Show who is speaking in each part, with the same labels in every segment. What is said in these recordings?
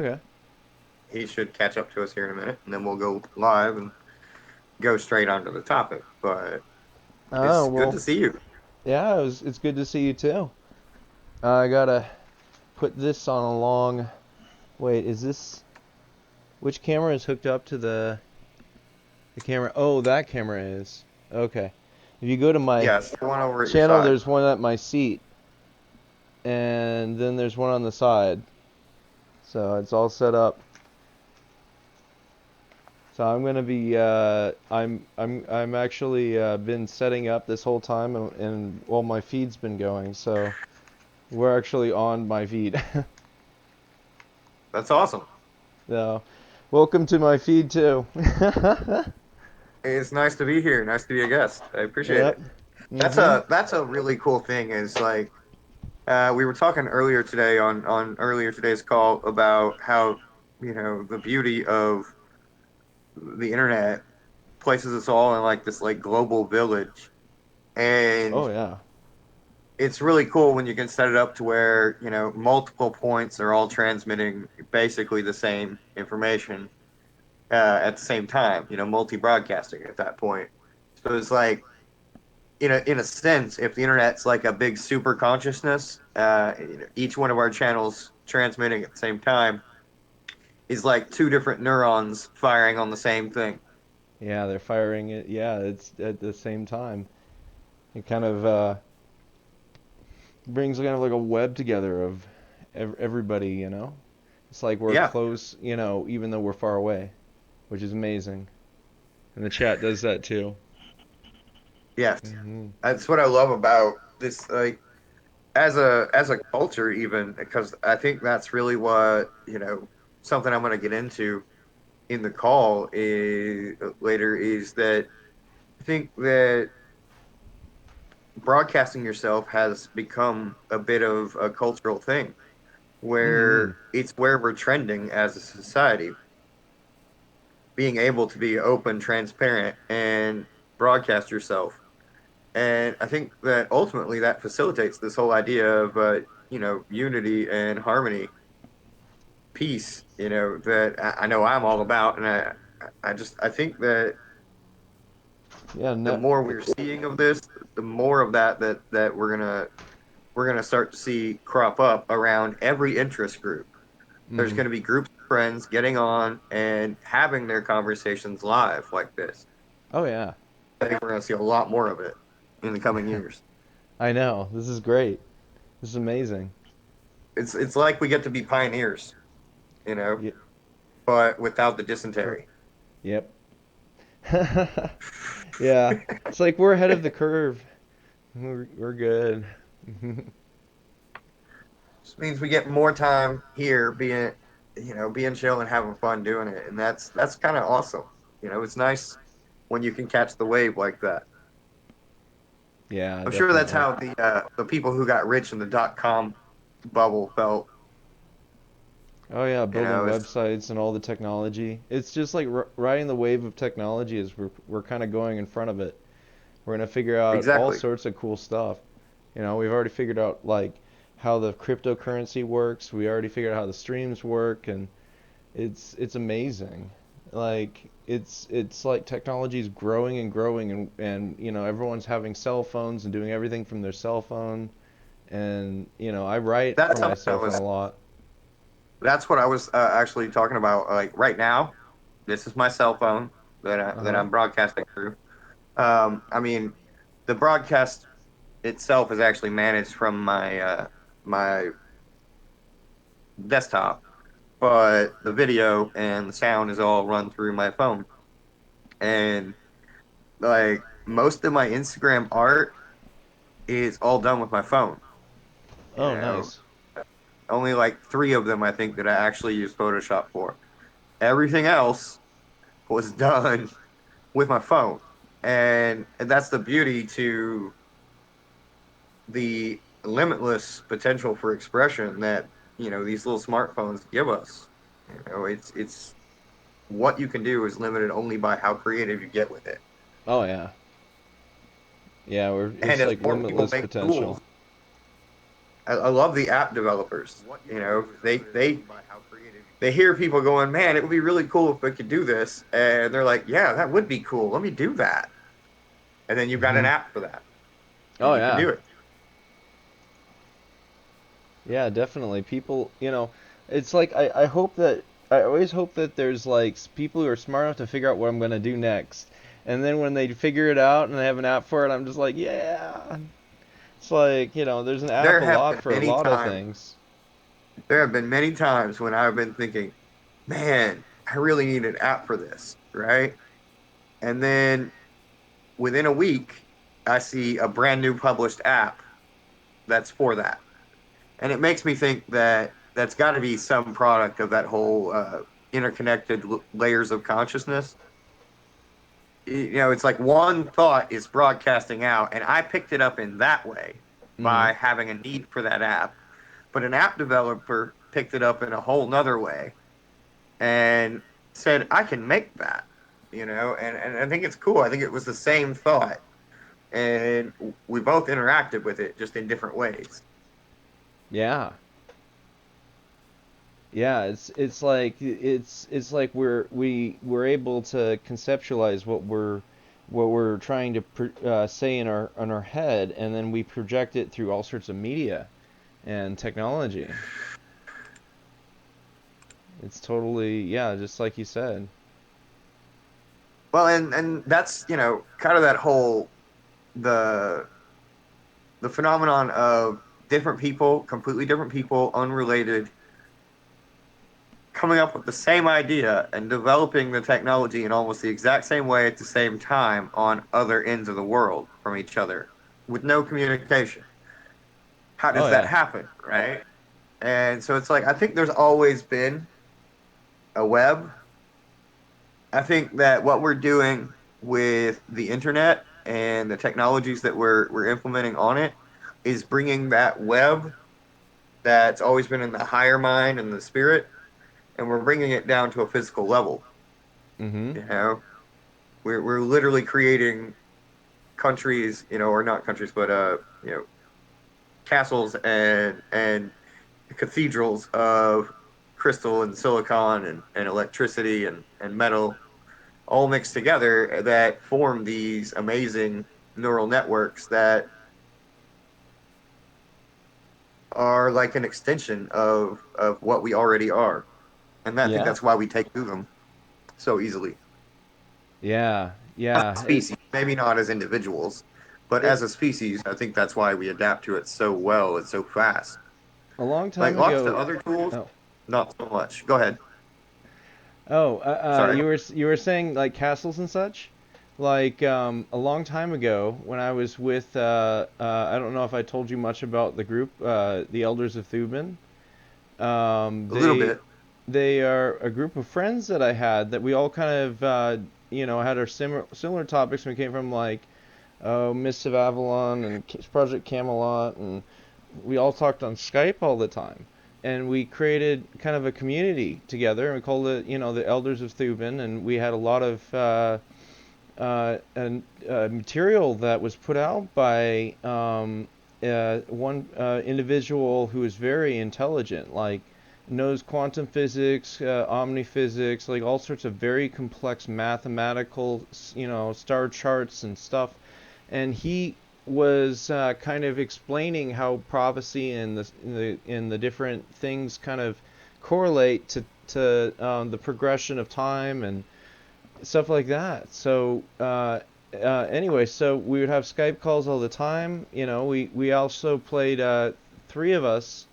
Speaker 1: Okay.
Speaker 2: He should catch up to us here in a minute, and then we'll go live and go straight onto the topic. But
Speaker 1: Oh,
Speaker 2: it's good
Speaker 1: well,
Speaker 2: to see you.
Speaker 1: yeah, it's good to see you too. I gotta put this on a long. Wait, is this which camera is hooked up to the camera? Oh, that camera is. Okay. If you go to my
Speaker 2: Yes, the one over at your
Speaker 1: channel,
Speaker 2: side.
Speaker 1: there's one at my seat, and then there's one on the side. So it's all set up. So I'm gonna be I'm actually been setting up this whole time, and well, my feed's been going, so we're actually on my feed.
Speaker 2: That's awesome.
Speaker 1: So, welcome to my feed too.
Speaker 2: It's nice to be here. Nice to be a guest. I appreciate
Speaker 1: Yep.
Speaker 2: it. That's
Speaker 1: Mhm.
Speaker 2: a really cool thing. Is like we were talking earlier today on earlier today's call about how the beauty of the internet places us all in like this like global village,
Speaker 1: Oh
Speaker 2: and
Speaker 1: yeah.
Speaker 2: it's really cool when you can set it up to where multiple points are all transmitting basically the same information at the same time. Multi-broadcasting at that point. So it's like in a sense, if the internet's like a big super consciousness, each one of our channels transmitting at the same time is like two different neurons firing on the same thing.
Speaker 1: Yeah, they're firing it. Yeah, it's at the same time. It kind of brings kind of like a web together of everybody, you know? It's like we're
Speaker 2: Yeah,
Speaker 1: close, even though we're far away, which is amazing. And the chat does that too.
Speaker 2: yes,
Speaker 1: Mhm.
Speaker 2: that's what I love about this. Like as a culture, even because I think that's really what something I'm going to get into in the call is later is that I think that broadcasting yourself has become a bit of a cultural thing
Speaker 1: Mhm.
Speaker 2: where it's where we're trending as a society, being able to be open, transparent, and broadcast yourself. And I think that ultimately that facilitates this whole idea of, unity and harmony, peace, that I know I'm all about. And I think that
Speaker 1: Yeah,
Speaker 2: the
Speaker 1: no,
Speaker 2: more we're seeing of this, the more of that we're gonna start to see crop up around every interest group. There's
Speaker 1: mhm.
Speaker 2: going to be groups of friends getting on and having their conversations live like this.
Speaker 1: Oh yeah.
Speaker 2: I think we're going to see a lot more of it in the coming years.
Speaker 1: I know. This is great. This is amazing.
Speaker 2: It's like we get to be pioneers, you know,
Speaker 1: Yep.
Speaker 2: but without the dysentery.
Speaker 1: Yep. Yeah. It's like we're ahead of the curve. We're good.
Speaker 2: Just means we get more time here being chill and having fun doing it, and that's kind of awesome. It's nice when you can catch the wave like that.
Speaker 1: Yeah,
Speaker 2: I'm sure that's
Speaker 1: definitely.
Speaker 2: how the people who got rich in the .com bubble felt.
Speaker 1: Oh yeah, building
Speaker 2: It's
Speaker 1: websites and all the technology. It's just like r riding the wave of technology as we're kind of going in front of it. We're gonna figure out all
Speaker 2: exactly.
Speaker 1: sorts of cool stuff. We've already figured out like how the cryptocurrency works. We already figured out how the streams work, and it's amazing. Like it's like technology is growing and growing, and everyone's having cell phones and doing everything from their cell phone. And I write
Speaker 2: That's
Speaker 1: from my
Speaker 2: something I
Speaker 1: cell phone
Speaker 2: was
Speaker 1: a lot.
Speaker 2: That's what I was actually talking about. Like right now, this is my cell phone that
Speaker 1: Uh-huh.
Speaker 2: I'm broadcasting through. I mean, the broadcast itself is actually managed from my desktop, but the video and the sound is all run through my phone. And like most of my Instagram art is all done with my phone. You
Speaker 1: Oh,
Speaker 2: know,
Speaker 1: nice.
Speaker 2: only like three of them I think that I actually use Photoshop for. Everything else was done with my phone. And that's the beauty to the limitless potential for expression that, these little smartphones give us. It's what you can do is limited only by how creative you get with it.
Speaker 1: Oh yeah. Yeah,
Speaker 2: And
Speaker 1: it's
Speaker 2: as
Speaker 1: like
Speaker 2: more people
Speaker 1: limitless
Speaker 2: make tools,
Speaker 1: potential.
Speaker 2: I love the app developers. They hear people going, man, it would be really cool if we could do this, and they're like, yeah, that would be cool. Let me do that, and then you've got an
Speaker 1: Hmm.
Speaker 2: app for that, and
Speaker 1: Oh
Speaker 2: you can
Speaker 1: yeah.
Speaker 2: do it.
Speaker 1: Yeah, definitely. People, it's like I hope that I always hope that there's like people who are smart enough to figure out what I'm gonna do next. And then when they figure it out and they have an app for it, I'm just like, yeah. It's like, there's an app
Speaker 2: There
Speaker 1: a
Speaker 2: have
Speaker 1: lot
Speaker 2: been
Speaker 1: for a
Speaker 2: many
Speaker 1: lot of
Speaker 2: times.
Speaker 1: things.
Speaker 2: There have been many times when I've been thinking, man, I really need an app for this, right? And then within a week, I see a brand new published app that's for that. And it makes me think that that's got to be some product of that whole interconnected layers of consciousness. It's like one thought is broadcasting out, and I picked it up in that way
Speaker 1: Hmm.
Speaker 2: by having a need for that app. But an app developer picked it up in a whole nother way and said, I can make that, and I think it's cool. I think it was the same thought, and we both interacted with it just in different ways.
Speaker 1: Yeah. Yeah, it's like we're able to conceptualize what we're trying to say in our head, and then we project it through all sorts of media and technology. It's totally, yeah, just like you said.
Speaker 2: Well, and that's, kind of that whole the the phenomenon of different people, completely different people, unrelated, coming up with the same idea and developing the technology in almost the exact same way at the same time on other ends of the world from each other with no communication. How
Speaker 1: Oh
Speaker 2: does that
Speaker 1: yeah.
Speaker 2: happen, right? And so it's like I think there's always been a web. I think that what we're doing with the internet and the technologies that we're implementing on it is bringing that web that's always been in the higher mind and the spirit, and we're bringing it down to a physical level.
Speaker 1: Mm-hmm.
Speaker 2: You know, we're literally creating countries, or not countries, but castles and cathedrals of crystal and silicon and electricity and metal all mixed together that form these amazing neural networks that are like an extension of what we already are. And I think
Speaker 1: Yeah.
Speaker 2: that's why we take to them so easily.
Speaker 1: Yeah.
Speaker 2: As
Speaker 1: Yeah.
Speaker 2: a
Speaker 1: It
Speaker 2: species, maybe not as individuals, but
Speaker 1: it
Speaker 2: as a species, I think that's why we adapt to it so well and so fast.
Speaker 1: a long
Speaker 2: Like
Speaker 1: time
Speaker 2: lots of the
Speaker 1: ago.
Speaker 2: other tools,
Speaker 1: Oh.
Speaker 2: not so much. Go ahead.
Speaker 1: Oh,
Speaker 2: Sorry.
Speaker 1: you were saying like castles and such? Like a long time ago when I was with I don't know if I told you much about the group, the Elders of Thuban. Um,
Speaker 2: A little
Speaker 1: they
Speaker 2: bit.
Speaker 1: they are a group of friends that I had that we all kind of had our similar topics. We came from like Mists of Avalon and Project Camelot, and we all talked on Skype all the time. And we created kind of a community together, and we called it, the Elders of Thuban. And we had a lot of material that was put out by one individual who is very intelligent, like knows quantum physics, omniphysics, like all sorts of very complex mathematical, star charts and stuff. And he was kind of explaining how prophecy and the different things kind of correlate to the progression of time and stuff like that. So anyway, so we would have Skype calls all the time. We also played three of us,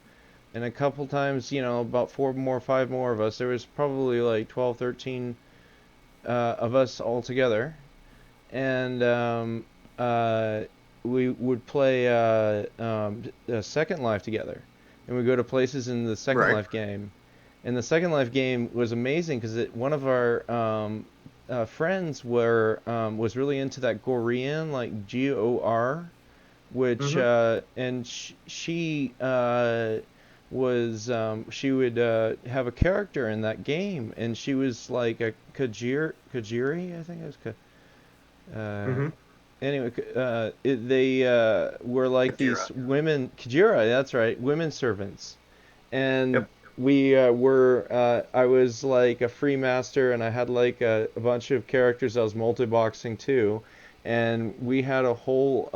Speaker 1: and a couple times, about four more, five more of us. There was probably like 12, 13 of us all together, and uh, we would play Second Life together, and we go to places in the Second
Speaker 2: Right.
Speaker 1: Life game. And the Second Life game was amazing because one of our friends was really into that Gorean, like Gor, which
Speaker 2: Mm-hmm.
Speaker 1: and she would have a character in that game, and she was like a Kajiri, I think it was. Uh,
Speaker 2: Mm-hmm.
Speaker 1: anyway, they were like
Speaker 2: Kajira.
Speaker 1: these women, Kajira, that's right, women servants, and
Speaker 2: Yep.
Speaker 1: we were. I was like a free master, and I had like a bunch of characters I was multi-boxing too, and we had a whole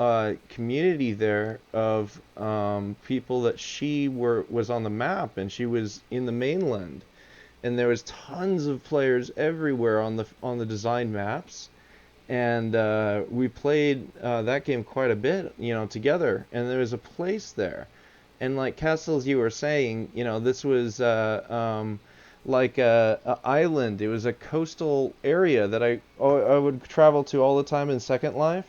Speaker 1: community there of people that she was on the map, and she was in the mainland, and there was tons of players everywhere on the design maps, and we played that game quite a bit, together. And there was a place there, and like Castle, as you were saying, this was like a island. It was a coastal area that I would travel to all the time in Second Life,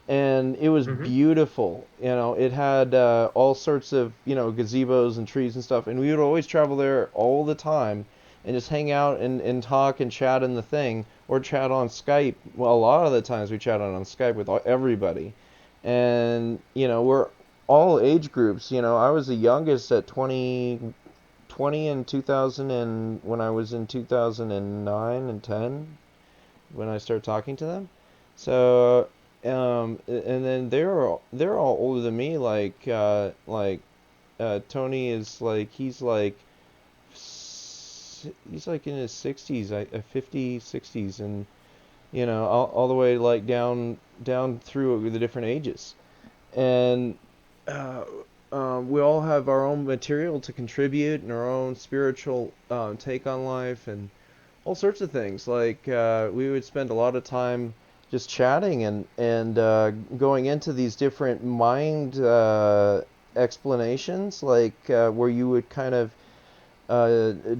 Speaker 1: and it was
Speaker 2: Hmm.
Speaker 1: beautiful. It had all sorts of gazebos and trees and stuff, and we would always travel there all the time and just hang out and talk and chat in the thing or chat on Skype. Well, a lot of the times we chatted on Skype with everybody, and we're all age groups. I was the youngest at 20 in 2000, and when I was in 2009 and 10 when I started talking to them. So, and then they're all older than me. Tony is like he's like in his 60s, 50, 60s, and all the way like down through the different ages, and uh, we all have our own material to contribute and our own spiritual take on life and all sorts of things. Like we would spend a lot of time just chatting and going into these different mind explanations, like where you would kind of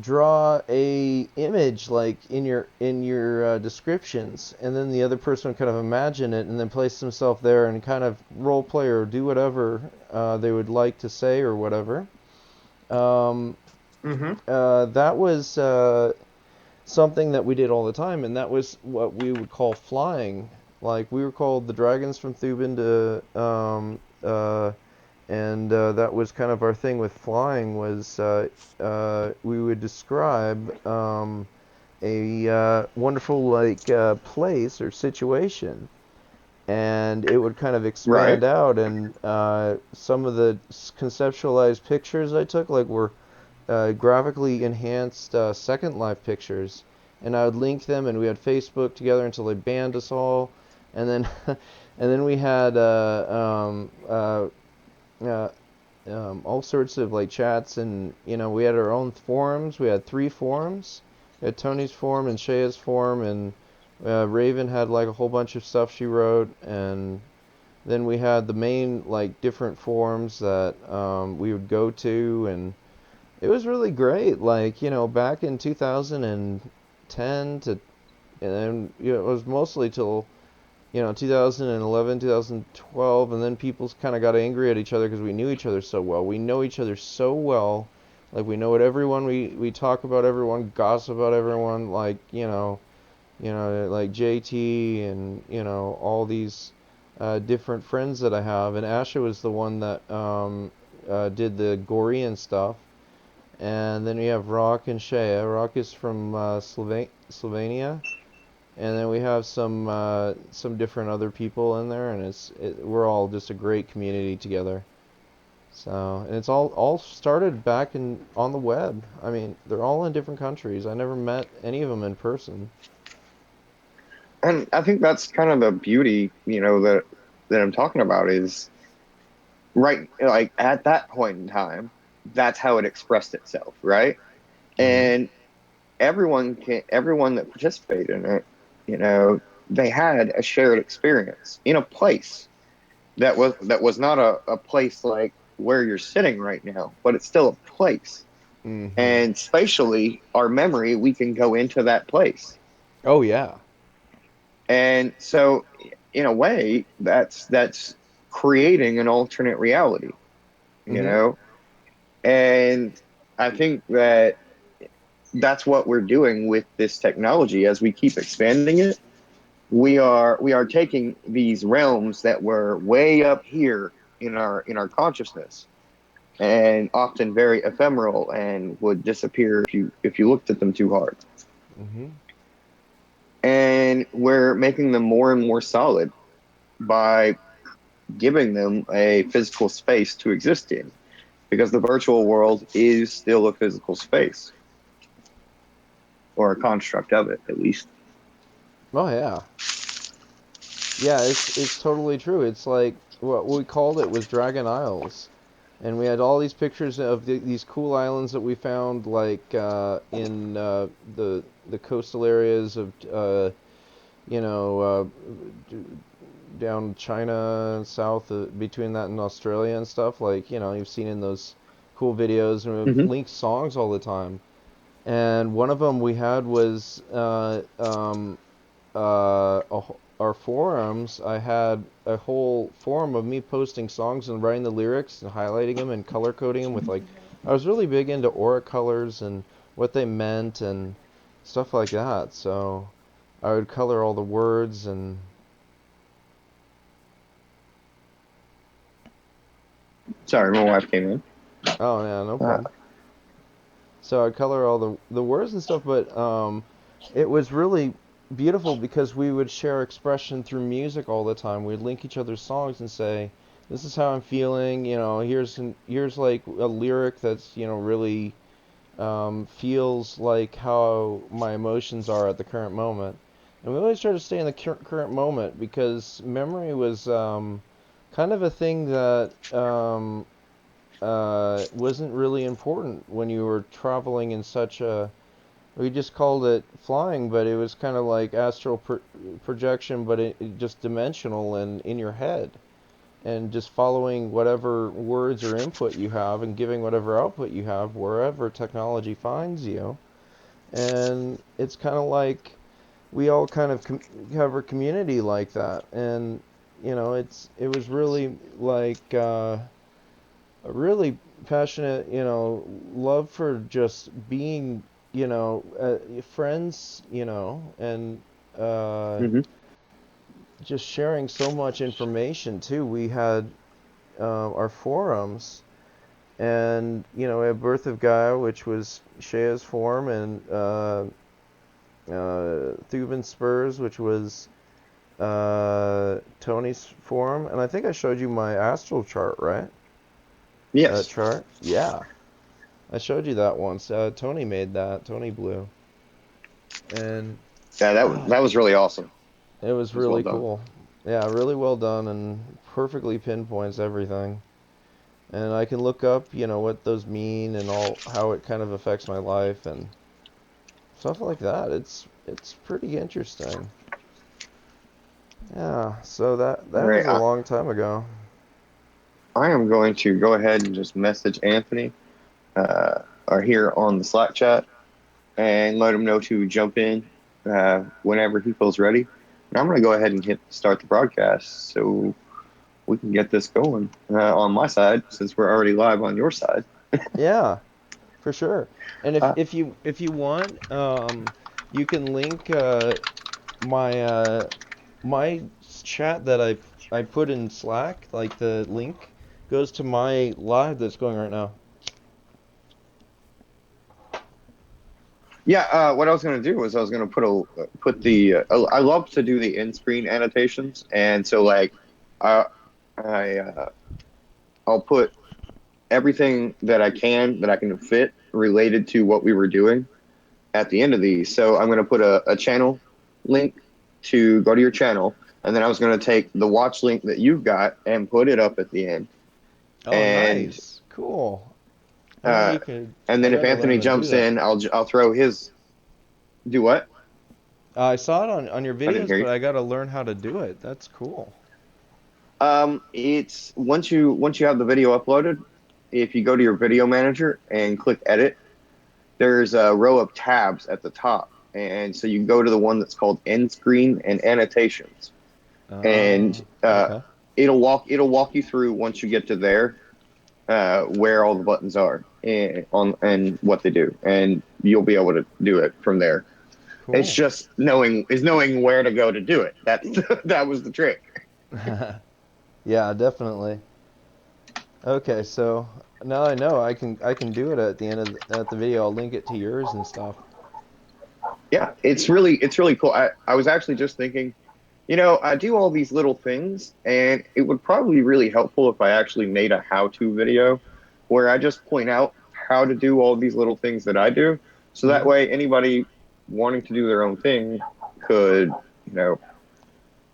Speaker 1: draw a image like in your descriptions, and then the other person would kind of imagine it and then place themselves there and kind of role play or do whatever they would like to say or whatever. Um,
Speaker 2: Hmm.
Speaker 1: that was something that we did all the time, and that was what we would call flying. Like we were called the dragons from Thuban and that was kind of our thing with flying was we would describe a wonderful like place or situation, and it would kind of
Speaker 2: Right.
Speaker 1: expand out, and some of the conceptualized pictures I took like were graphically enhanced Second Life pictures, and I would link them, and we had Facebook together until they banned us all, and then and then we had uh, all sorts of like chats, and we had our own forums. We had three forums. We had Tony's forum and Shaya's forum, and Raven had like a whole bunch of stuff she wrote, and then we had the main like different forums that we would go to, and it was really great. Like back in 2010 to, and then it was mostly till 2011, 2012, and then people kind of got angry at each other because we knew each other so well. We know each other so well. Like, we know what everyone, we talk about everyone, gossip about everyone, like, like JT and, all these different friends that I have. And Asha was the one that did the Gorian stuff. And then we have Rock and Shea. Rock is from Slovenia, and then we have some different other people in there, and we're all just a great community together. So, and it's all started back in on the web. I mean, they're all in different countries. I never met any of them in person.
Speaker 3: And I think that's kind of the beauty, that I'm talking about is right, like at that point in time, that's how it expressed itself, right?
Speaker 1: Mhm.
Speaker 3: And everyone that participated in it, they had a shared experience in a place that was not a place like where you're sitting right now, but it's still a place.
Speaker 1: Mhm.
Speaker 3: And spatially, our memory, we can go into that place.
Speaker 1: Oh yeah.
Speaker 3: And so, in a way, that's creating an alternate reality, you
Speaker 1: Mhm.
Speaker 3: know? And I think that that's what we're doing with this technology as we keep expanding it. We are taking these realms that were way up here in our consciousness and often very ephemeral and would disappear if you looked at them too hard.
Speaker 1: Mhm.
Speaker 3: And we're making them more and more solid. by giving them a physical space to exist in, because the virtual world is still a physical space, or a construct of it, at least.
Speaker 1: Oh yeah. Yeah, it's totally true. It's like what we called it was Dragon Isles. And we had all these pictures of these cool islands that we found, like in the coastal areas of you know down China and south between that and Australia and stuff. Like you've seen in those cool videos, and we
Speaker 3: Hmm.
Speaker 1: link songs all the time. And one of them we had was our forums. I had a whole forum of me posting songs and writing the lyrics and highlighting them and color coding them with, like, I was really big into aura colors and what they meant and stuff like that. So I would color all the words and
Speaker 3: Sorry, my wife came in.
Speaker 1: oh yeah, no
Speaker 3: Uh,
Speaker 1: problem. So I'd color all the words and stuff, but it was really beautiful because we would share expression through music all the time. We'd link each other's songs and say, "This is how I'm feeling." Here's like a lyric that's really feels like how my emotions are at the current moment. And we always try to stay in the current moment because memory was kind of a thing that wasn't really important when you were traveling in such a. We just called it flying, but it was kind of like astral projection, but it just dimensional and in your head, and just following whatever words or input you have and giving whatever output you have wherever technology finds you. And it's kind of like we all kind of have a community like that, and it was really like a really passionate, love for just being, friends, and
Speaker 3: hmm.
Speaker 1: just sharing so much information too. We had our forums, and we had Birth of Gaia, which was Shea's forum, and Thuban Spurs, which was Tony's forum, and I think I showed you my astral chart, right? That
Speaker 3: Yes.
Speaker 1: chart, yeah. I showed you that once. Tony made that. Tony Blue, and
Speaker 3: Yeah,
Speaker 1: ah,
Speaker 3: that was really awesome.
Speaker 1: it was
Speaker 3: It was well
Speaker 1: really
Speaker 3: done.
Speaker 1: cool. Yeah, really well done and perfectly pinpoints everything. And I can look up, what those mean and all how it kind of affects my life and stuff like that. It's pretty interesting. Yeah. So
Speaker 3: All
Speaker 1: that
Speaker 3: right,
Speaker 1: was a long time ago.
Speaker 3: I am going to go ahead and just message Anthony, or here on the Slack chat, and let him know to jump in whenever he feels ready. And I'm going to go ahead and hit start the broadcast so we can get this going on my side, since we're already live on your side.
Speaker 1: Yeah, for sure. And if
Speaker 3: Uh,
Speaker 1: if you want, you can link my my chat that I put in Slack, like the link goes to my live that's going right now.
Speaker 3: yeah, what I was going to do was I was going to put the I love to do the in-screen annotations, and so like I I I'll put everything that I can fit related to what we were doing at the end of these. So I'm going to put a channel link to go to your channel, and then I was going to take the watch link that you've got and put it up at the end.
Speaker 1: Oh,
Speaker 3: And
Speaker 1: nice. Cool. I know
Speaker 3: uh,
Speaker 1: you could.
Speaker 3: and
Speaker 1: I
Speaker 3: then if
Speaker 1: gotta learn
Speaker 3: Anthony
Speaker 1: how to do
Speaker 3: jumps
Speaker 1: that.
Speaker 3: in, I'll throw his. Do what?
Speaker 1: I saw it on your
Speaker 3: I didn't
Speaker 1: videos,
Speaker 3: hear
Speaker 1: but
Speaker 3: you.
Speaker 1: I gotta learn how to do it. That's cool.
Speaker 3: It's once you have the video uploaded, if you go to your video manager and click edit, there's a row of tabs at the top, and so you go to the one that's called end screen and annotations, and
Speaker 1: Okay.
Speaker 3: it'll walk you through once you get to there, where all the buttons are and what they do, and you'll be able to do it from there. It's
Speaker 1: Cool.
Speaker 3: just knowing where to go to do it. That's that was the trick.
Speaker 1: Yeah, definitely. Okay, so now I know I can do it at the end of at the video. I'll link it to yours and stuff.
Speaker 3: Yeah, it's really cool. I was actually just thinking, I do all these little things, and it would probably be really helpful if I actually made a how-to video where I just point out how to do all these little things that I do. So that
Speaker 1: Hmm.
Speaker 3: way, anybody wanting to do their own thing could,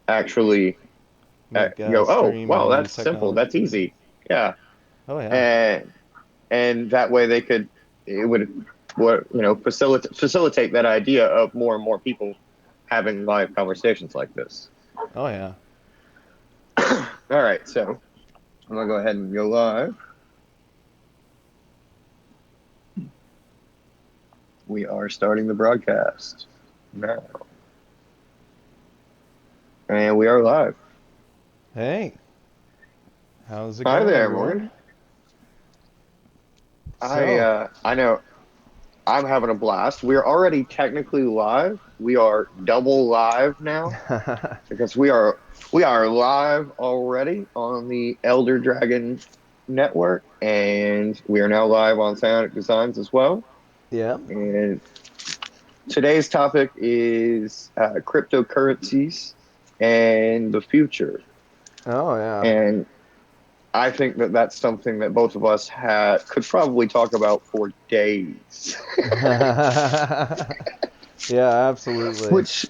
Speaker 3: actually
Speaker 1: Make
Speaker 3: go, oh,
Speaker 1: stream
Speaker 3: wow,
Speaker 1: and use
Speaker 3: that's simple.
Speaker 1: technology.
Speaker 3: That's easy. Yeah.
Speaker 1: Oh yeah.
Speaker 3: And that way it would, facilitate that idea of more and more people having live conversations like this.
Speaker 1: Oh yeah.
Speaker 3: All right, so I'm gonna go ahead and go live. We are starting the broadcast now, and we are live.
Speaker 1: Hey, how's it
Speaker 3: Hi
Speaker 1: going,
Speaker 3: there,
Speaker 1: everyone?
Speaker 3: Morgan.
Speaker 1: So,
Speaker 3: I know I'm having a blast. We're already technically live. We are double live now because we are live already on the Elder Dragon Network, and we are now live on Psionic Designs as well.
Speaker 1: yeah.
Speaker 3: And today's topic is cryptocurrencies and the future.
Speaker 1: Oh yeah.
Speaker 3: And I think that that's something that both of us could probably talk about for days,
Speaker 1: Yeah, absolutely.
Speaker 3: which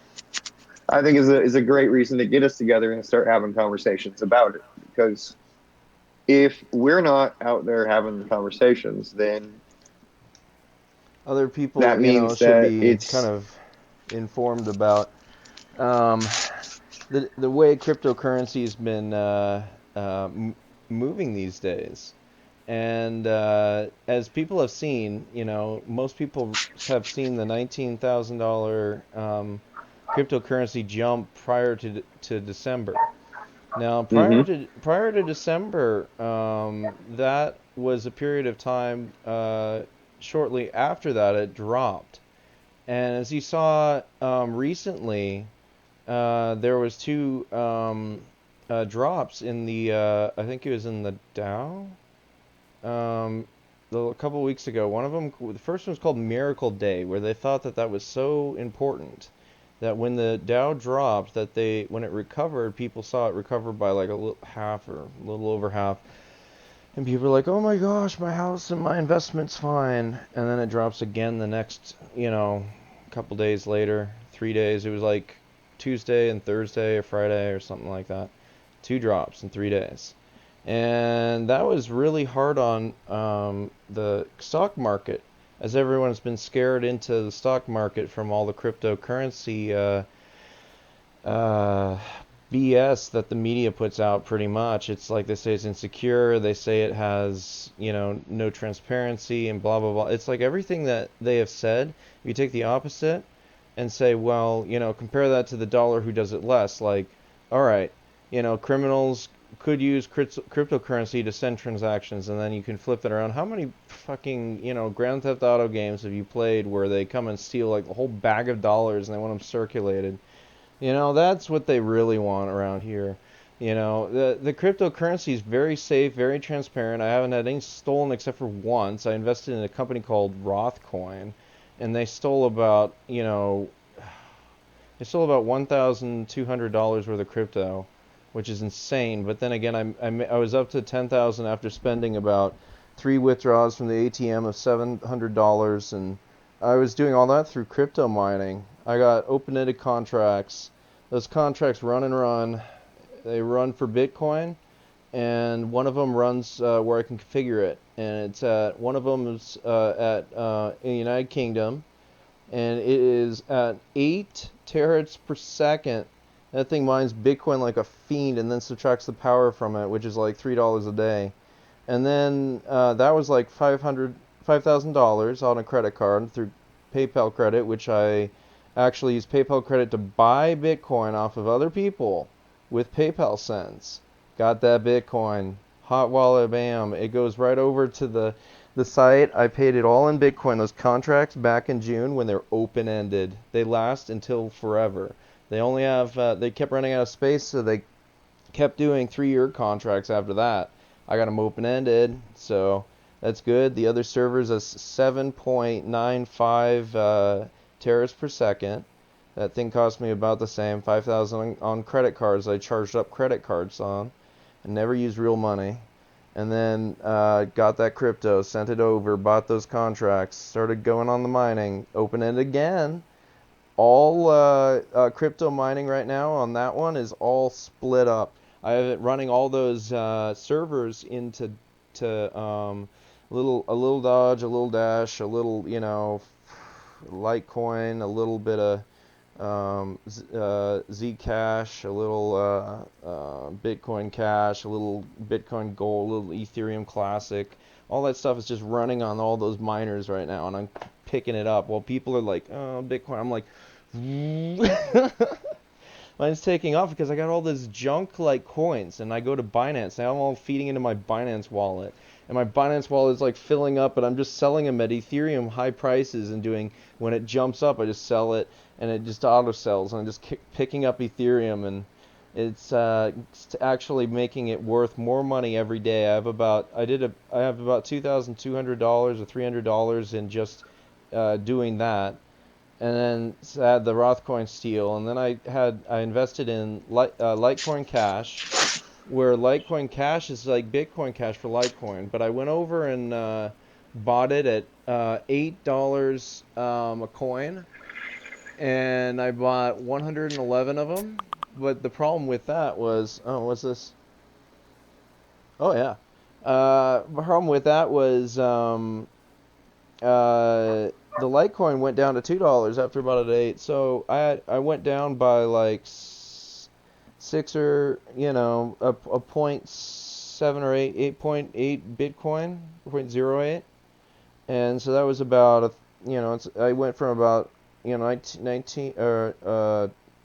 Speaker 3: I think is a great reason to get us together and start having conversations about it. Because if we're not out there having the conversations, then
Speaker 1: Other people,
Speaker 3: that means
Speaker 1: should
Speaker 3: that
Speaker 1: be kind
Speaker 3: it's
Speaker 1: of informed about um, the way cryptocurrency's been moving these days. And as people have seen, most people have seen the $19,000 cryptocurrency jump prior to December. Now, prior
Speaker 3: hmm
Speaker 1: to prior to December, that was a period of time. Shortly after that, it dropped, and as you saw recently, there was two drops in the. I think it was in the Dow. Um, a couple of weeks ago, one of them, the first one was called Miracle Day, where they thought that that was so important that when the Dow dropped, that when it recovered, people saw it recover by like a little half or a little over half, and people were like, "Oh my gosh, my house and my investment's fine," and then it drops again the next, couple days later, 3 days. It was like Tuesday and Thursday or Friday or something like that. Two drops in 3 days. And that was really hard on the stock market, as everyone's been scared into the stock market from all the cryptocurrency uh, BS that the media puts out. Pretty much, it's like they say it's insecure. They say it has, no transparency and blah blah blah. It's like everything that they have said. If you take the opposite and say, well, compare that to the dollar who does it less. Like, all right, criminals could use cryptocurrency to send transactions, and then you can flip it around. How many fucking, Grand Theft Auto games have you played where they come and steal like a whole bag of dollars and they want them circulated? That's what they really want around here. The cryptocurrency is very safe, very transparent. I haven't had any stolen except for once. I invested in a company called Rothcoin, and they stole about $1,200 worth of crypto, which is insane. But then again, I was up to 10,000 after spending about three withdrawals from the ATM of $700, and I was doing all that through crypto mining. I got open-ended contracts. Those contracts run and run. They run for Bitcoin, and one of them runs where I can configure it, and it's at one of them is in the United Kingdom, and it is at 8 terahash per second. That thing mines Bitcoin like a fiend, and then subtracts the power from it, which is like $3 a day. And then that was like $5,000 on a credit card through PayPal credit, which I actually use PayPal credit to buy Bitcoin off of other people with PayPal cents. Got that Bitcoin. Hot wallet, bam. It goes right over to the site. I paid it all in Bitcoin. Those contracts back in June when they're open-ended. They last until forever. They kept running out of space, so they kept doing 3-year contracts after that. I got them open-ended, so that's good. The other servers is 7.95 terahs per second. That thing cost me about the same, 5,000 on credit cards. I charged up credit cards on, and never used real money. And then got that crypto, sent it over, bought those contracts, started going on the mining, opened it again. All crypto mining right now on that one is all split up. I have it running all those servers into a little Dodge, a little Dash, a little Litecoin, a little bit of Zcash, a little Bitcoin Cash, a little Bitcoin Gold, a little Ethereum Classic. All that stuff is just running on all those miners right now, and I'm picking it up. While people are like, "Oh, Bitcoin," I'm like, mine's taking off because I got all this junk like coins, and I go to Binance. Now I'm all feeding into my Binance wallet, and my Binance wallet is like filling up, but I'm just selling them at Ethereum high prices and doing, when it jumps up, I just sell it, and it just auto sells, and I'm just picking up Ethereum, and it's actually making it worth more money every day. I have about $2,200 or $300 in just doing that, and then I had the Rothcoin Steel, and then I invested in Litecoin Cash, where Litecoin Cash is like Bitcoin Cash for Litecoin. But I went over and bought it at $8 a coin, and I bought 111 of them. But the problem with that was, oh, what's this? Oh yeah. The problem with that was the Litecoin went down to $2 after about at 8. So I went down by like six or a point 7 or 8, 8.8 Bitcoin, 0.08, and so that was about I went from about 19 or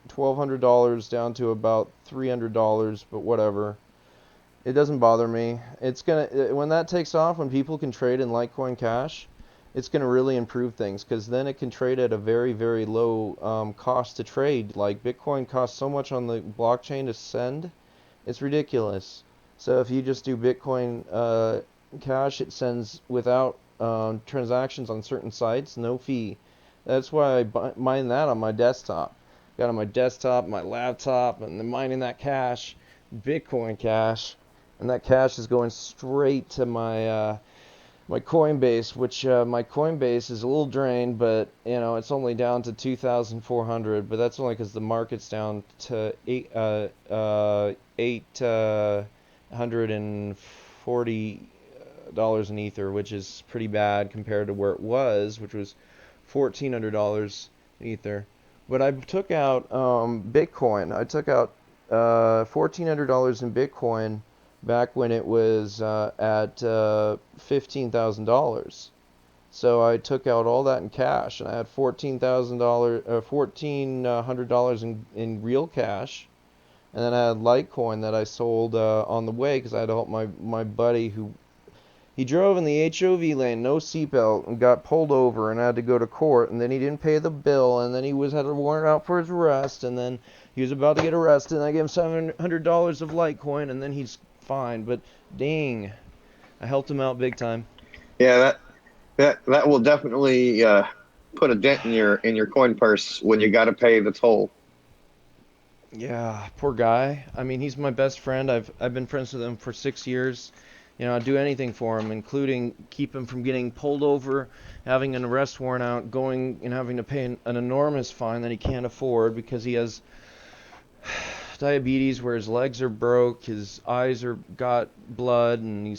Speaker 1: $1,200 down to about $300, but whatever. It doesn't bother me. It's gonna when that takes off, when people can trade in Litecoin Cash, it's gonna really improve things, because then it can trade at a very, very low cost to trade. Like Bitcoin costs so much on the blockchain to send, it's ridiculous. So if you just do Bitcoin Cash, it sends without transactions on certain sites, no fee. That's why I mine that on my desktop. Got it on my desktop, my laptop, and then mining that cash, Bitcoin Cash. And that cash is going straight to my Coinbase, which my Coinbase is a little drained, but it's only down to 2,400. But that's only because the market's down to $840 in Ether, which is pretty bad compared to where it was, which was $1,400 in Ether. But I took out Bitcoin. I took out $1,400 in Bitcoin back when it was at $15,000. So I took out all that in cash, and I had $1,400 in real cash, and then I had Litecoin that I sold on the way, because I had to help my buddy who he drove in the HOV lane, no seatbelt, and got pulled over and had to go to court, and then he didn't pay the bill, and then he had a warrant out for his arrest, and then he was about to get arrested, and I gave him $700 of Litecoin, and then he's fine. But dang, I helped him out big time.
Speaker 3: Yeah, that will definitely put a dent in your coin purse when you got to pay the toll.
Speaker 1: Yeah, poor guy. I mean, he's my best friend. I've been friends with him for 6 years. I'd do anything for him, including keep him from getting pulled over, having an arrest warrant out, going and having to pay an enormous fine that he can't afford because he has diabetes, where his legs are broke, his eyes are got blood, and he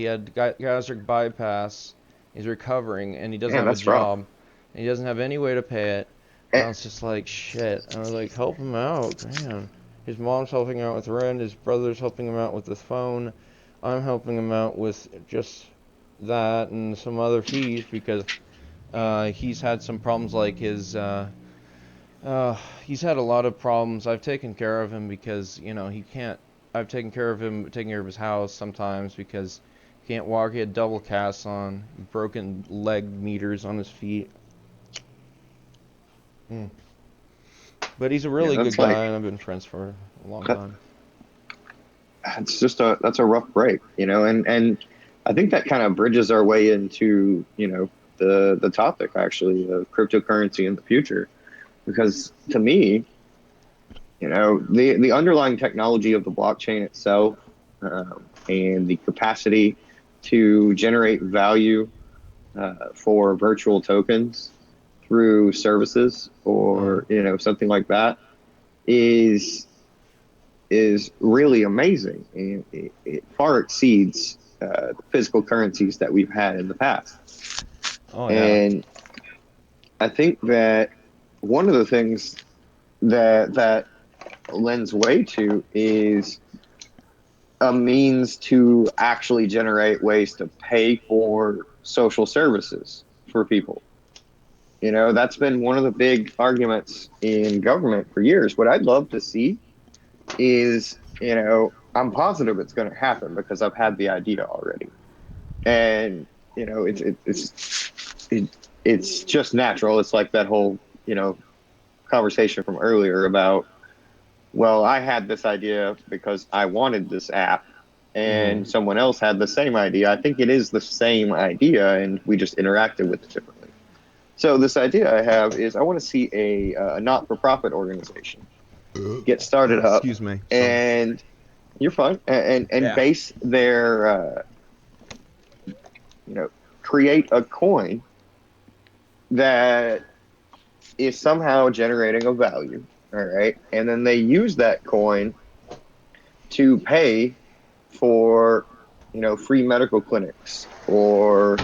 Speaker 1: had gastric bypass. He's recovering, and he doesn't
Speaker 3: Man,
Speaker 1: have a
Speaker 3: that's rough.
Speaker 1: job, and he doesn't have any way to pay it. And I was just like, shit. I was like, help him out, man. His mom's helping out with rent. His brother's helping him out with the phone. I'm helping him out with just that and some other fees, because he's had some problems, like he's had a lot of problems. I've taken care of him because he can't. I've taken care of him, taking care of his house sometimes, because he can't walk. He had double casts on, broken leg meters on his feet. But he's a
Speaker 3: Yeah,
Speaker 1: really good
Speaker 3: that's
Speaker 1: guy,
Speaker 3: like
Speaker 1: and I've been friends for a long
Speaker 3: that,
Speaker 1: time.
Speaker 3: that's a rough break, and I think that kind of bridges our way into the topic, actually, of cryptocurrency in the future. Because to me, the underlying technology of the blockchain itself, and the capacity to generate value for virtual tokens through services
Speaker 1: Uh,
Speaker 3: or something like that is really amazing, and it far exceeds the physical currencies that we've had in the past.
Speaker 1: oh yeah.
Speaker 3: And I think that one of the things that lends way to is a means to actually generate ways to pay for social services for people. That's been one of the big arguments in government for years. What I'd love to see is, I'm positive it's going to happen because I've had the idea already. And, it's just natural. It's like that whole, conversation from earlier about, well, I had this idea because I wanted this app
Speaker 1: Hmm.
Speaker 3: and someone else had the same idea. I think it is the same idea and we just interacted with it differently. So this idea I have is I want to see a not-for-profit organization get started up,
Speaker 1: Excuse me. Sorry.
Speaker 3: and you're fine, and
Speaker 1: Yeah.
Speaker 3: base their you know create a coin that is somehow generating a value. All right, and then they use that coin to pay for free medical clinics or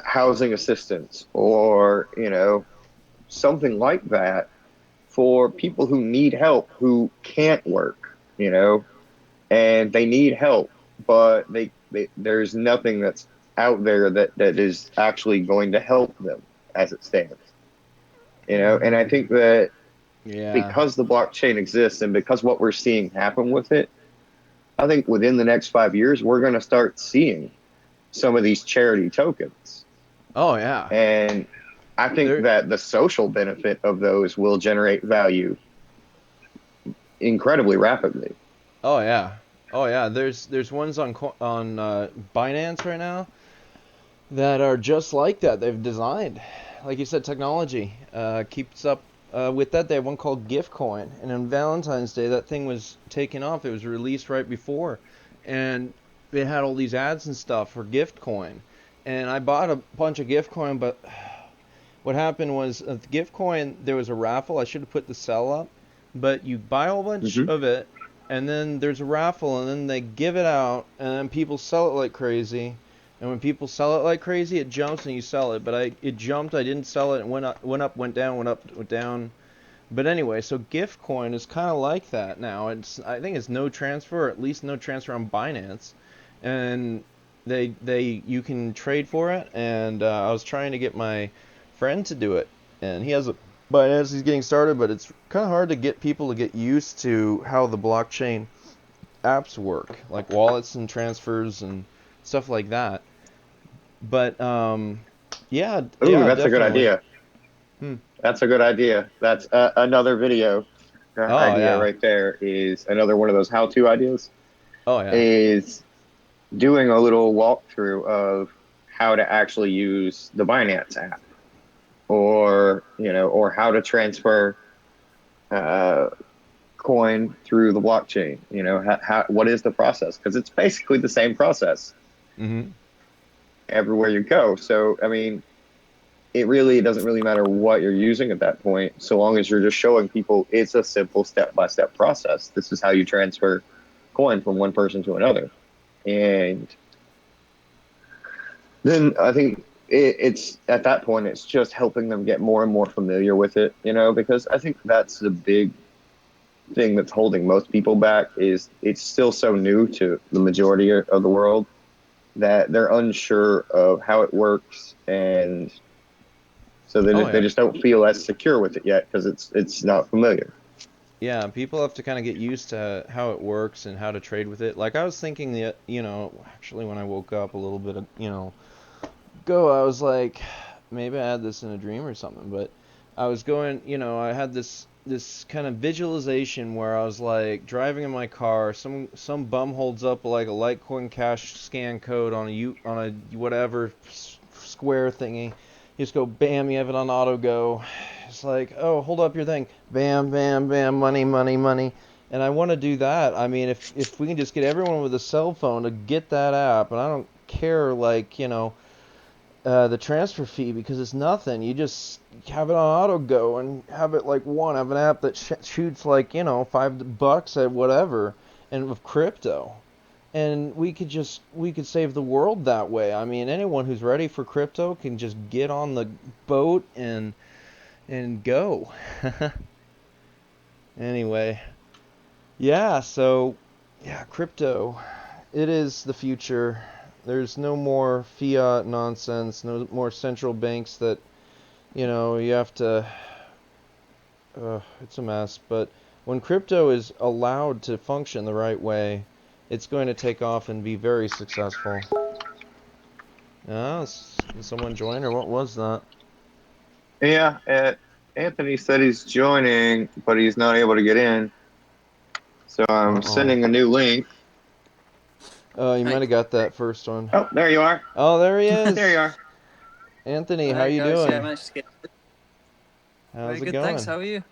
Speaker 3: housing assistance or something like that for people who need help who can't work, and they need help, but there's nothing that's out there that is actually going to help them as it stands. And I think that
Speaker 1: Yeah.
Speaker 3: because the blockchain exists and because what we're seeing happen with it, I think within the next 5 years we're going to start seeing some of these charity tokens.
Speaker 1: Oh yeah.
Speaker 3: And I think
Speaker 1: There.
Speaker 3: that the social benefit of those will generate value incredibly rapidly.
Speaker 1: Oh yeah. Oh yeah. There's ones on Binance right now that are just like that. They've designed, like you said, technology keeps up with that. They have one called Gift Coin, and on Valentine's Day, that thing was taken off. It was released right before, and it had all these ads and stuff for Gift Coin. And I bought a bunch of Gift Coin, but what happened was the Gift Coin, there was a raffle. I should have put the sell up, but you buy a whole bunch
Speaker 3: Hmm.
Speaker 1: of it, and then there's a raffle, and then they give it out, and then people sell it like crazy. And when people sell it like crazy, it jumps and you sell it. But it jumped. I didn't sell it. It went up, went down, went up, went down. But anyway, so Gift Coin is kind of like that now. I think it's no transfer, or at least no transfer on Binance, and they you can trade for it. And I was trying to get my friend to do it, and he has a Binance. He's getting started, but it's kind of hard to get people to get used to how the blockchain apps work, like wallets and transfers and stuff like that. But yeah,
Speaker 3: Ooh,
Speaker 1: yeah,
Speaker 3: that's a good
Speaker 1: definitely.
Speaker 3: idea.
Speaker 1: Hmm.
Speaker 3: That's a good idea. That's another video
Speaker 1: Oh
Speaker 3: idea
Speaker 1: yeah.
Speaker 3: right there. Is another one of those how-to ideas.
Speaker 1: Oh yeah.
Speaker 3: Is doing a little walkthrough of how to actually use the Binance app, or or how to transfer uh, coin through the blockchain. What is the process? Because it's basically the same process
Speaker 1: Mhm.
Speaker 3: everywhere you go. So I mean, it doesn't really matter what you're using at that point, so long as you're just showing people it's a simple step-by-step process. This is how you transfer coin from one person to another. And then I think it's at that point, it's just helping them get more and more familiar with it, because I think that's the big thing that's holding most people back is it's still so new to the majority of the world that they're unsure of how it works, and so
Speaker 1: Oh
Speaker 3: they
Speaker 1: yeah.
Speaker 3: just don't feel as secure with it yet because it's not familiar.
Speaker 1: Yeah, people have to kind of get used to how it works and how to trade with it. Like I was thinking that, actually when I woke up a little bit, ago, I was like, maybe I had this in a dream or something, but I was going, I had this kind of visualization where I was like driving in my car, some bum holds up like a Litecoin Cash scan code on a whatever square thingy, You just go bam, you have it on auto go. It's like, oh, hold up your thing. Bam, bam, bam, money, money, money. And I want to do that. I mean, if we can just get everyone with a cell phone to get that app, and I don't care, like, the transfer fee, because it's nothing. You just have it on auto go and have it like have an app that shoots like, $5 at whatever, and with crypto. And we could save the world that way. I mean, anyone who's ready for crypto can just get on the boat and go. Anyway, yeah, so yeah, crypto. It is the future. There's no more fiat nonsense, no more central banks that, you have to it's a mess, but when crypto is allowed to function the right way, it's going to take off and be very successful. Did someone join, or what was that?
Speaker 3: Yeah, Anthony said he's joining, but he's not able to get in. So I'm
Speaker 1: Uh-oh.
Speaker 3: sending a new link.
Speaker 1: You
Speaker 4: Hey,
Speaker 1: might have got that first one.
Speaker 3: Oh, there you are.
Speaker 1: Oh, there he
Speaker 3: There you
Speaker 1: is.
Speaker 3: are.
Speaker 1: Anthony, how
Speaker 4: hey
Speaker 1: you
Speaker 4: guys, yeah, I
Speaker 1: doing?
Speaker 4: managed to get.
Speaker 1: How's
Speaker 4: Very
Speaker 1: it
Speaker 4: good, thanks.
Speaker 1: going?
Speaker 4: How are you?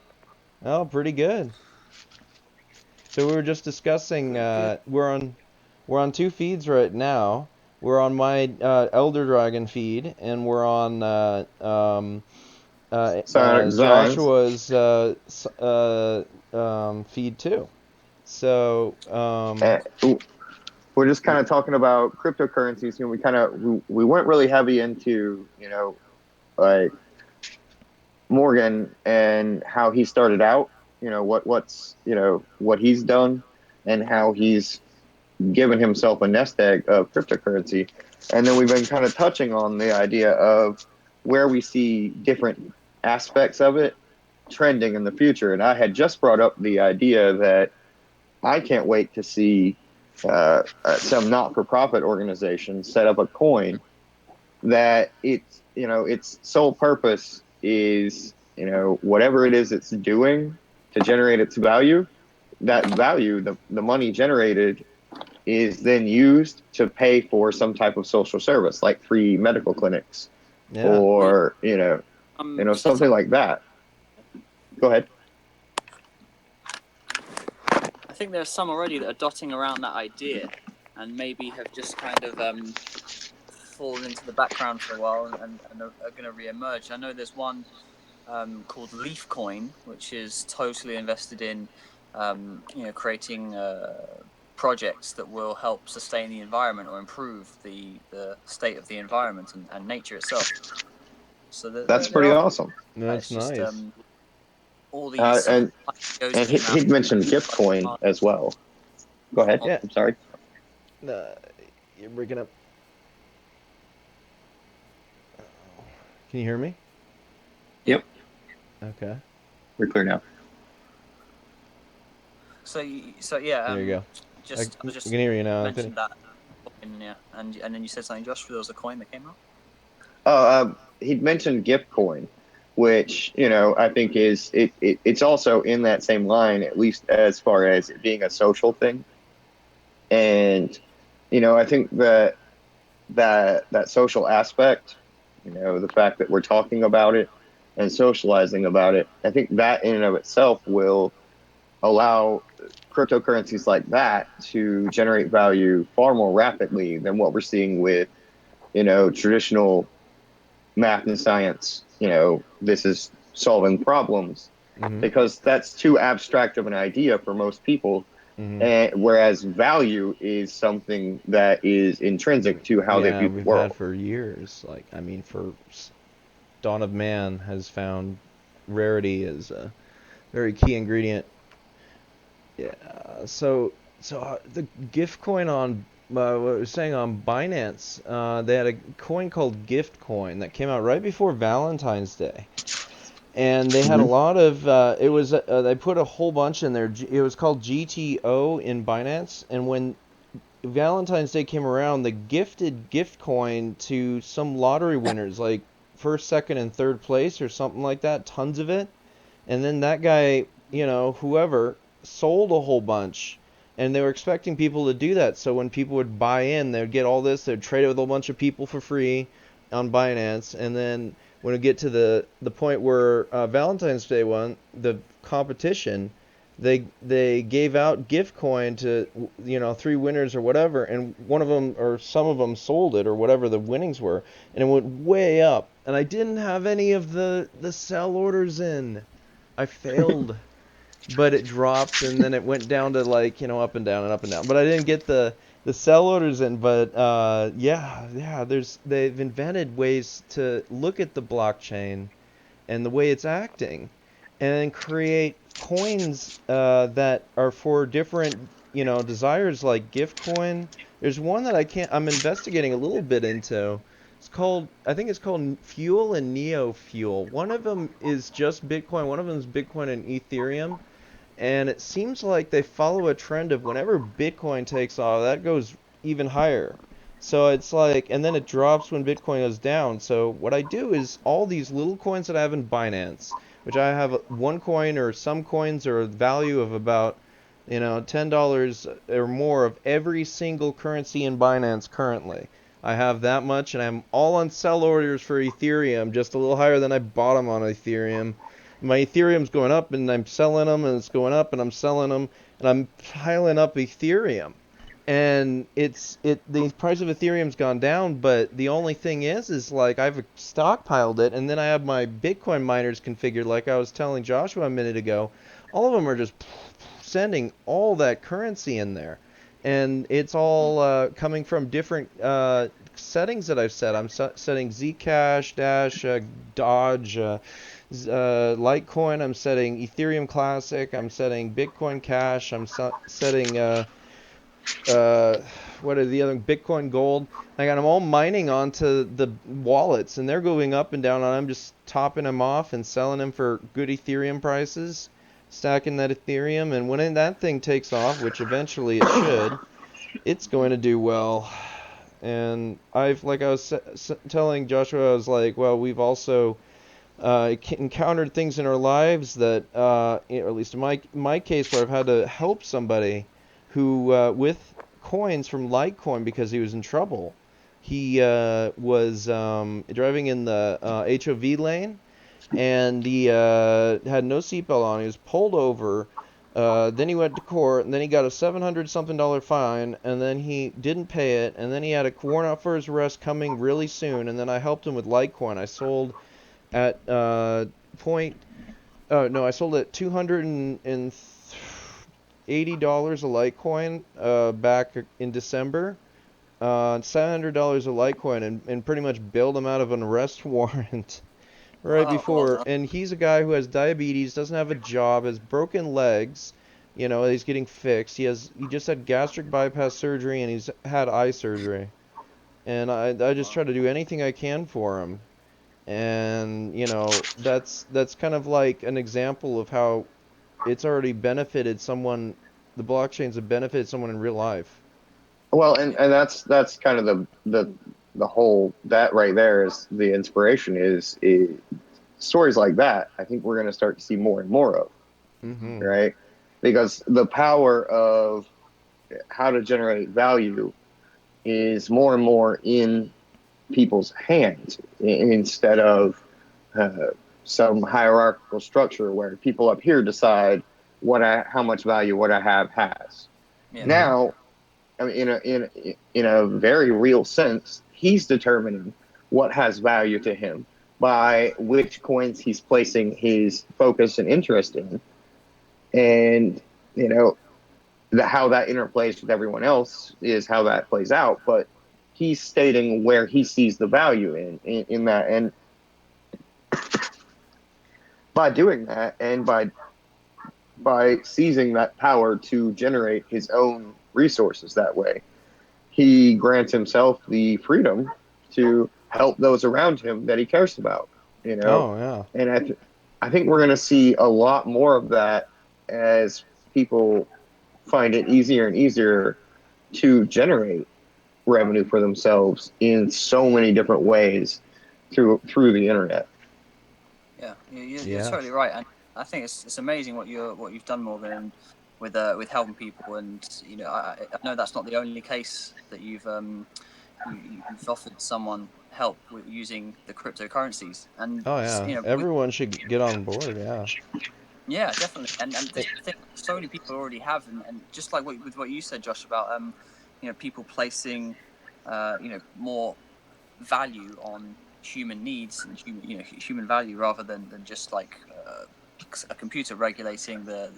Speaker 1: Oh, pretty good. So we were just discussing.
Speaker 4: Good.
Speaker 1: We're on two feeds right now. We're on my Elder Dragon feed, and we're on
Speaker 3: Psionic Designs.
Speaker 1: Joshua's feed too. So
Speaker 3: Ooh, we're just kind of talking about cryptocurrencies. We weren't really heavy into, like Morgan and how he started out, what he's done and how he's given himself a nest egg of cryptocurrency. And then we've been kind of touching on the idea of where we see different aspects of it trending in the future. And I had just brought up the idea that I can't wait to see some not-for-profit organization set up a coin that its sole purpose is, whatever it is it's doing to generate its value. That value, the money generated, is then used to pay for some type of social service, like free medical clinics,
Speaker 1: yeah.
Speaker 4: Well,
Speaker 3: or
Speaker 4: set
Speaker 3: something
Speaker 4: up.
Speaker 3: like that. Go ahead.
Speaker 4: I think there's some already that are dotting around that idea, and maybe have just kind of fallen into the background for a while, and are going to re-emerge. I know there's one called Leaf Coin, which is totally invested in, creating projects that will help sustain the environment or improve the state of the environment and nature itself. So
Speaker 3: That's
Speaker 4: there
Speaker 3: pretty
Speaker 4: are.
Speaker 3: awesome.
Speaker 4: It's
Speaker 1: That's
Speaker 4: just
Speaker 1: nice.
Speaker 4: all
Speaker 3: Uh,
Speaker 4: these
Speaker 3: and
Speaker 4: IPOs
Speaker 3: and he,
Speaker 4: came out.
Speaker 3: he mentioned gift coin as well. Go ahead.
Speaker 1: Yeah.
Speaker 3: I'm sorry.
Speaker 1: You're breaking up. Can you hear me?
Speaker 3: Yep.
Speaker 1: Okay.
Speaker 3: We're clear now.
Speaker 4: So yeah,
Speaker 1: There you go. I
Speaker 4: I
Speaker 1: can
Speaker 4: just
Speaker 1: hear you now, Anthony.
Speaker 4: mentioned that, yeah, and then you said something, Josh. There was a coin that came out.
Speaker 3: He'd mentioned gift coin, which I think it's also in that same line, at least as far as it being a social thing. And I think that social aspect, the fact that we're talking about it and socializing about it, I think that in and of itself will allow cryptocurrencies like that to generate value far more rapidly than what we're seeing with traditional math and science. This is solving problems,
Speaker 1: Mhm.
Speaker 3: because that's too abstract of an idea for most people.
Speaker 1: Mhm.
Speaker 3: And whereas value is something that is intrinsic to how they
Speaker 1: Yeah,
Speaker 3: view the
Speaker 1: we've had
Speaker 3: world.
Speaker 1: for years. Like, I mean, for dawn of man has found rarity as a very key ingredient. Yeah. So the gift coin on what I was saying on Binance, they had a coin called Gift Coin that came out right before Valentine's Day, and they had a
Speaker 3: Mm-hmm.
Speaker 1: lot of they put a whole bunch in there. It was called GTO in Binance, and when Valentine's Day came around, they gifted gift coin to some lottery winners, like first, second, and third place or something like that, tons of it. And then that guy, whoever, sold a whole bunch. And they were expecting people to do that. So when people would buy in, they would get all this. They'd trade it with a bunch of people for free on Binance. And then when we get to the point where Valentine's Day won the competition, they gave out gift coin to 3 winners or whatever, and one of them or some of them sold it or whatever the winnings were, and it went way up, and I didn't have any of the sell orders in. I failed. But it dropped, and then it went down to like up and down and up and down. But I didn't get the sell orders in. But yeah, they've invented ways to look at the blockchain and the way it's acting, and then create coins that are for different desires, like gift coin. There's one that I'm investigating a little bit into. I think it's called Fuel and Neo Fuel. One of them is just Bitcoin. One of them is Bitcoin and Ethereum. And it seems like they follow a trend of whenever Bitcoin takes off, that goes even higher. So it's like, and then it drops when Bitcoin goes down. So what I do is all these little coins that I have in Binance, which I have one coin or some coins or a value of about, $10 or more of every single currency in Binance currently. I have that much, and I'm all on sell orders for Ethereum, just a little higher than I bought them on Ethereum. My Ethereum's going up, and I'm selling them, and it's going up, and I'm selling them, and I'm piling up Ethereum. And the price of Ethereum's gone down, but the only thing is like I've stockpiled it, and then I have my Bitcoin miners configured, like I was telling Joshua a minute ago. All of them are just sending all that currency in there, and it's all coming from different settings that I've set. I'm setting Zcash, Dash, Dodge. Litecoin, I'm setting Ethereum Classic, I'm setting Bitcoin Cash, I'm setting what are the other Bitcoin Gold. I got them all mining onto the wallets, and they're going up and down, and I'm just topping them off and selling them for good Ethereum prices, stacking that Ethereum, and when that thing takes off, which eventually it should, it's going to do well. And like I was telling Joshua, I was like, well, we've also encountered things in our lives that, or at least in my case, where I've had to help somebody who, with coins from Litecoin because he was in trouble. He was driving in the HOV lane, and he had no seatbelt on. He was pulled over. Then he went to court, and then he got a $700-something fine, and then he didn't pay it, and then he had a warrant out for his arrest coming really soon, and then I helped him with Litecoin. I sold at I sold at $280 a Litecoin back in December. $700 a Litecoin, and pretty much bailed him out of an arrest warrant right
Speaker 4: Oh, well
Speaker 1: before.
Speaker 4: done.
Speaker 1: And he's a guy who has diabetes, doesn't have a job, has broken legs. He's getting fixed. He just had gastric bypass surgery, and he's had eye surgery. And I just try to do anything I can for him. And that's kind of like an example of how it's already benefited someone. The blockchains have benefited someone in real life.
Speaker 3: Well, and that's kind of the whole, that right there is the inspiration, is stories like that. I think we're going to start to see more and more of,
Speaker 1: Mm-hmm.
Speaker 3: right? Because the power of how to generate value is more and more in people's hands, instead of uh, some hierarchical structure where people up here decide how much value what I have has.
Speaker 4: Yeah.
Speaker 1: Mm-hmm.
Speaker 3: Now, I mean, in a very real sense, he's determining what has value to him by which coins he's placing his focus and interest in, and how that interplays with everyone else is how that plays out. But he's stating where he sees the value in that, and by doing that, and by seizing that power to generate his own resources that way, he grants himself the freedom to help those around him that he cares about.
Speaker 1: Oh yeah.
Speaker 3: And I think we're going to see a lot more of that as people find it easier and easier to generate revenue for themselves in so many different ways through the internet.
Speaker 4: Yeah, you're
Speaker 1: Yeah.
Speaker 4: totally right, and I think it's amazing what you've done, Morgan, with helping people. And I know that's not the only case that you've offered someone help with using the cryptocurrencies. And
Speaker 1: Oh yeah, everyone should get on board. Yeah.
Speaker 4: yeah, definitely. And this is the thing, so many people already have, and just like with what you said, Josh, about people placing more value on human needs and human value rather than just like a computer regulating the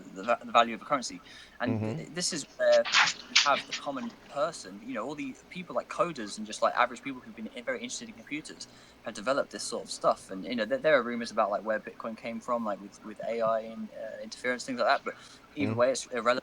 Speaker 4: value of a currency. And
Speaker 1: Mhm.
Speaker 4: this is where you have the common person, all the people like coders and just like average people who've been very interested in computers have developed this sort of stuff. And there are rumors about like where Bitcoin came from, like with AI and interference, things like that. But either
Speaker 1: Mhm.
Speaker 4: way, it's irrelevant.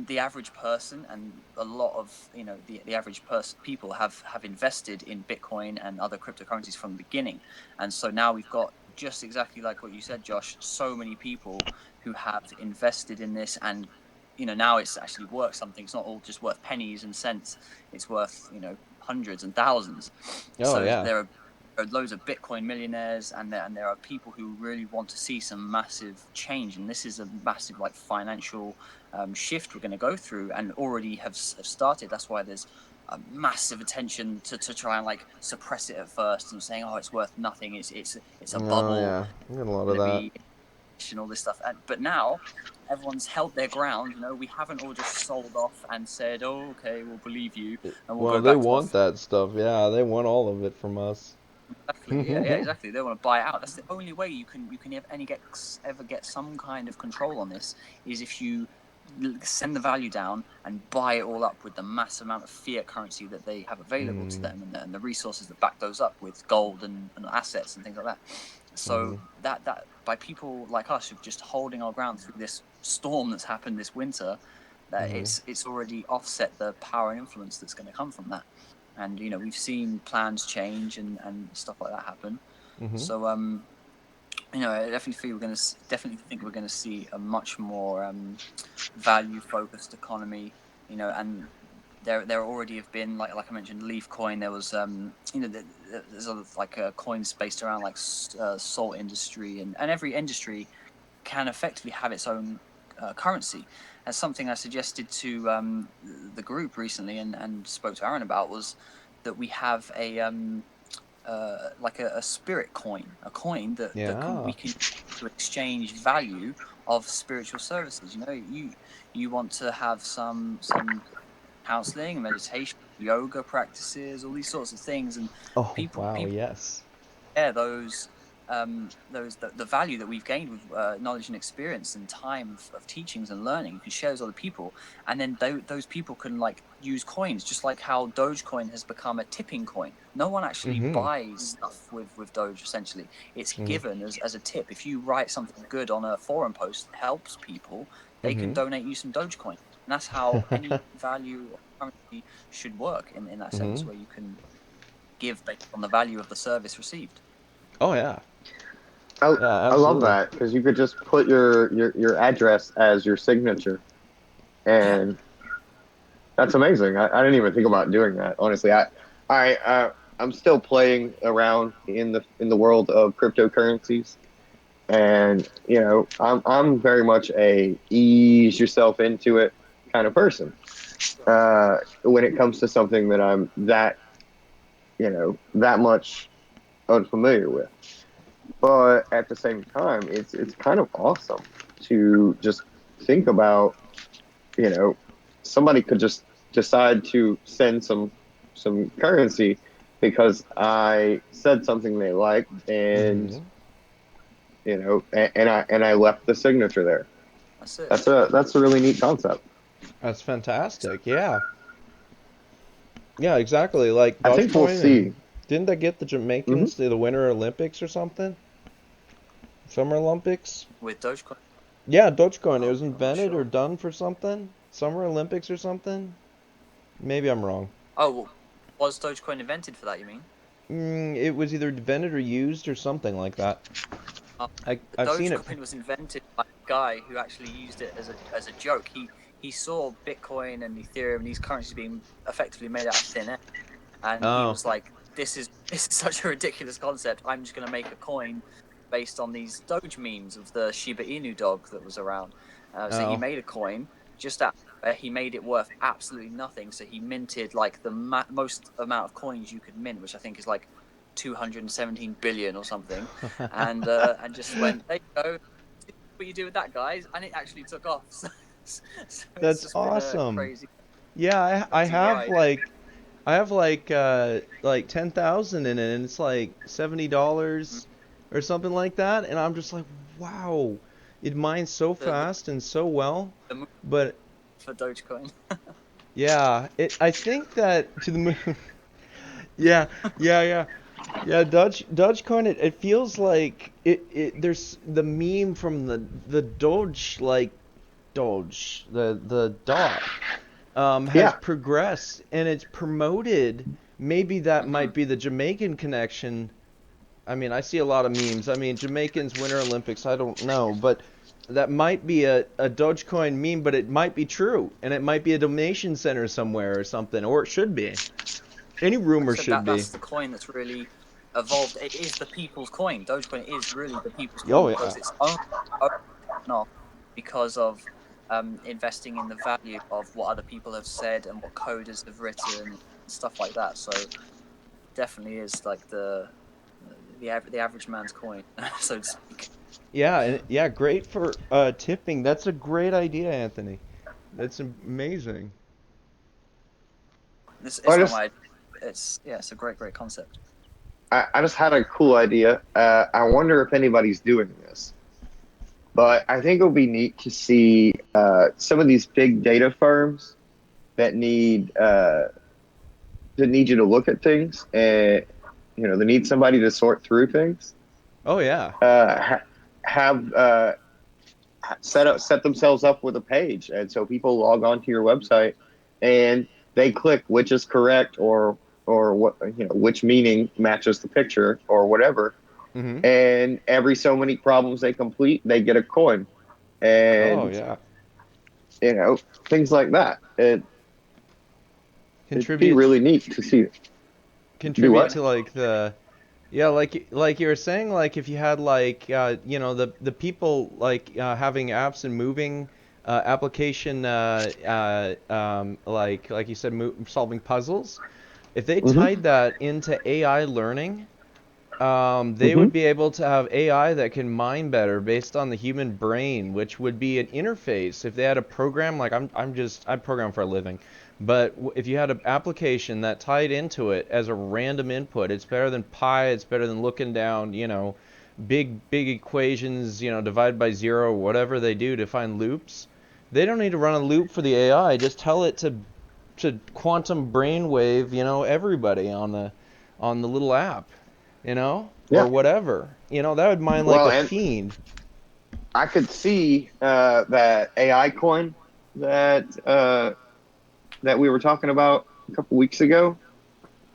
Speaker 4: The average person and a lot of the average person people have invested in Bitcoin and other cryptocurrencies from the beginning. And so now we've got, just exactly like what you said, Josh, so many people who have invested in this. And now it's actually worth something. It's not all just worth pennies and cents. It's worth hundreds and thousands.
Speaker 1: Oh
Speaker 4: So
Speaker 1: yeah.
Speaker 4: there are loads of Bitcoin millionaires, and there are people who really want to see some massive change. And this is a massive like financial shift we're going to go through, and already have started. That's why there's a massive attention to try and like suppress it at first and saying, oh, it's worth nothing. It's a
Speaker 1: Oh
Speaker 4: bubble.
Speaker 1: yeah. I got a lot
Speaker 4: Going
Speaker 1: of
Speaker 4: to
Speaker 1: that.
Speaker 4: be and all this stuff. But now everyone's held their ground. We haven't all just sold off and said, "Oh, okay, we'll believe you, and we'll
Speaker 1: Well,
Speaker 4: go
Speaker 1: they
Speaker 4: back to our."
Speaker 1: want that stuff. Yeah, they want all of it from us.
Speaker 4: Exactly. Yeah, exactly. They want to buy it out. That's the only way you can ever get some kind of control on this, is if you send the value down and buy it all up with the massive amount of fiat currency that they have available to
Speaker 1: Mm.
Speaker 4: them, and the resources that back those up with gold and assets and things like that. So
Speaker 1: Mhm.
Speaker 4: that by people like us who've just holding our ground through this storm that's happened this winter, that
Speaker 1: Mhm.
Speaker 4: it's already offset the power and influence that's going to come from that. And we've seen plans change and stuff like that happen.
Speaker 1: Mhm.
Speaker 4: So I definitely think we're going to see a much more value focused economy. And there already have been, like I mentioned, Leaf Coin. There was there's like coins based around like salt industry, and every industry can effectively have its own currency. As something I suggested to the group recently, and spoke to Aaron about, was that we have a spirit coin, a coin we
Speaker 1: Yeah.
Speaker 4: can to exchange value of spiritual services. You want to have some counseling, meditation, yoga practices, all these sorts of things, and
Speaker 1: Oh wow.
Speaker 4: people
Speaker 1: Yes.
Speaker 4: share the value that we've gained with knowledge and experience and time of teachings and learning. You can share those with other people, and then those people can like use coins, just like how Dogecoin has become a tipping coin. No one actually
Speaker 1: Mhm.
Speaker 4: buys stuff with Doge. Essentially, it's
Speaker 1: Mhm.
Speaker 4: given as a tip. If you write something good on a forum post that helps people, they can
Speaker 1: Mhm.
Speaker 4: donate you some Dogecoin. And that's how any value or currency should work, in that sense,
Speaker 1: Mhm.
Speaker 4: where you can give based on the value of the service received.
Speaker 1: Oh yeah.
Speaker 3: I,
Speaker 1: Yeah.
Speaker 3: I love
Speaker 1: Absolutely.
Speaker 3: that because you could just put your address as your signature,
Speaker 4: Yeah.
Speaker 3: and that's amazing. I didn't even think about doing that. Honestly, I'm still playing around in the world of cryptocurrencies, and I'm very much a ease yourself into it kind of person. When it comes to something that I'm that much unfamiliar with. But at the same time, it's kind of awesome to just think about, you know, somebody could just decide to send some currency because I said something they liked, and
Speaker 1: Mhm.
Speaker 3: and I left the signature there.
Speaker 4: That's it.
Speaker 3: That's a really neat concept.
Speaker 1: That's fantastic. Yeah. Yeah. Exactly. Like
Speaker 3: I think we'll
Speaker 1: Dogecoin, and
Speaker 3: see.
Speaker 1: didn't they get the
Speaker 3: Hmm.
Speaker 1: Jamaicans to the Winter Olympics or something? Summer Olympics?
Speaker 4: With Dogecoin.
Speaker 1: Yeah, Dogecoin. It
Speaker 4: Oh,
Speaker 1: was
Speaker 4: I'm not
Speaker 1: invented or
Speaker 4: sure.
Speaker 1: done for something. Summer Olympics or something. Maybe I'm wrong.
Speaker 4: Oh, was Dogecoin invented for that? You mean?
Speaker 1: It was either invented or used or something like that.
Speaker 4: Uh,
Speaker 1: I've seen it.
Speaker 4: Dogecoin was invented by a guy who actually used it as a joke. He saw Bitcoin and Ethereum and these currencies being effectively made out of thin air, and he
Speaker 1: Oh.
Speaker 4: was like, this is such a ridiculous concept. I'm just going to make a coin based on these Doge memes of the Shiba Inu dog that was around. So he
Speaker 1: Oh.
Speaker 4: made a coin just out. He made it worth absolutely nothing. So he minted like the most amount of coins you could mint, which I think is like 217 billion or something, and just went, there you go, what you do with that, guys, and it actually took off. So it's
Speaker 1: That's
Speaker 4: just been a
Speaker 1: awesome.
Speaker 4: crazy,
Speaker 1: Yeah, I
Speaker 4: crazy
Speaker 1: have
Speaker 4: ride.
Speaker 1: like 10,000 in it, and it's like $70 or something like that, and I'm just like, wow, it mines so
Speaker 4: The
Speaker 1: fast and so well.
Speaker 4: the move
Speaker 1: But
Speaker 4: for Dogecoin.
Speaker 1: yeah, I think that to the moon. Yeah, yeah. Yeah, Dogecoin. It feels like there's the meme from the Doge, like Doge, the dog, has
Speaker 3: Yeah,
Speaker 1: progressed and it's promoted. Maybe that
Speaker 4: Hmm.
Speaker 1: might be the Jamaican connection. I mean, I see a lot of memes. I mean, Jamaicans Winter Olympics. I don't know, but that might be a Dogecoin meme, but it might be true, and it might be a donation center somewhere or something, or it should be. Any
Speaker 4: Like I
Speaker 1: rumor
Speaker 4: said,
Speaker 1: should
Speaker 4: that
Speaker 1: be.
Speaker 4: that's the coin that's really evolved. It is the people's coin. Dogecoin is really the people's coin
Speaker 1: Oh
Speaker 4: because
Speaker 1: yeah.
Speaker 4: it's only off because of investing in the value of what other people have said and what coders have written and stuff like that. So definitely is like the average man's coin, so to speak.
Speaker 1: Yeah, and yeah, great for tipping. That's a great idea, Anthony. That's amazing.
Speaker 4: It's
Speaker 3: I
Speaker 4: not
Speaker 3: just
Speaker 4: my. It's yeah, it's a great concept.
Speaker 3: I just had a cool idea. I wonder if anybody's doing this, but I think it would be neat to see some of these big data firms that need you to look at things, and they need somebody to sort through things.
Speaker 1: Oh yeah.
Speaker 3: Uh, have set themselves up with a page, and so people log onto your website and they click which is correct, or what, which meaning matches the picture or whatever,
Speaker 1: Mhm.
Speaker 3: and every so many problems they complete, they get a coin,
Speaker 1: Oh
Speaker 3: and
Speaker 1: yeah.
Speaker 3: you know things like that. It'd be
Speaker 1: Contribute
Speaker 3: really neat to see. Do
Speaker 1: contribute
Speaker 3: what?
Speaker 1: to like the yeah, like you were saying, like if you had like the people like having apps and moving application like you said solving puzzles. If they
Speaker 3: Hmm.
Speaker 1: tied that into AI learning, they
Speaker 3: Hmm.
Speaker 1: would be able to have AI that can mine better based on the human brain, which would be an interface. If they had a program, like I program for a living, but if you had an application that tied into it as a random input, it's better than pi. It's better than looking down, big equations, divide by zero, whatever they do to find loops. They don't need to run a loop for the AI. Just tell it to quantum brainwave, everybody on the little app, or
Speaker 3: Yeah.
Speaker 1: whatever. That would mine like
Speaker 3: Well,
Speaker 1: a
Speaker 3: and
Speaker 1: fiend.
Speaker 3: I could see that AI coin that we were talking about a couple weeks ago.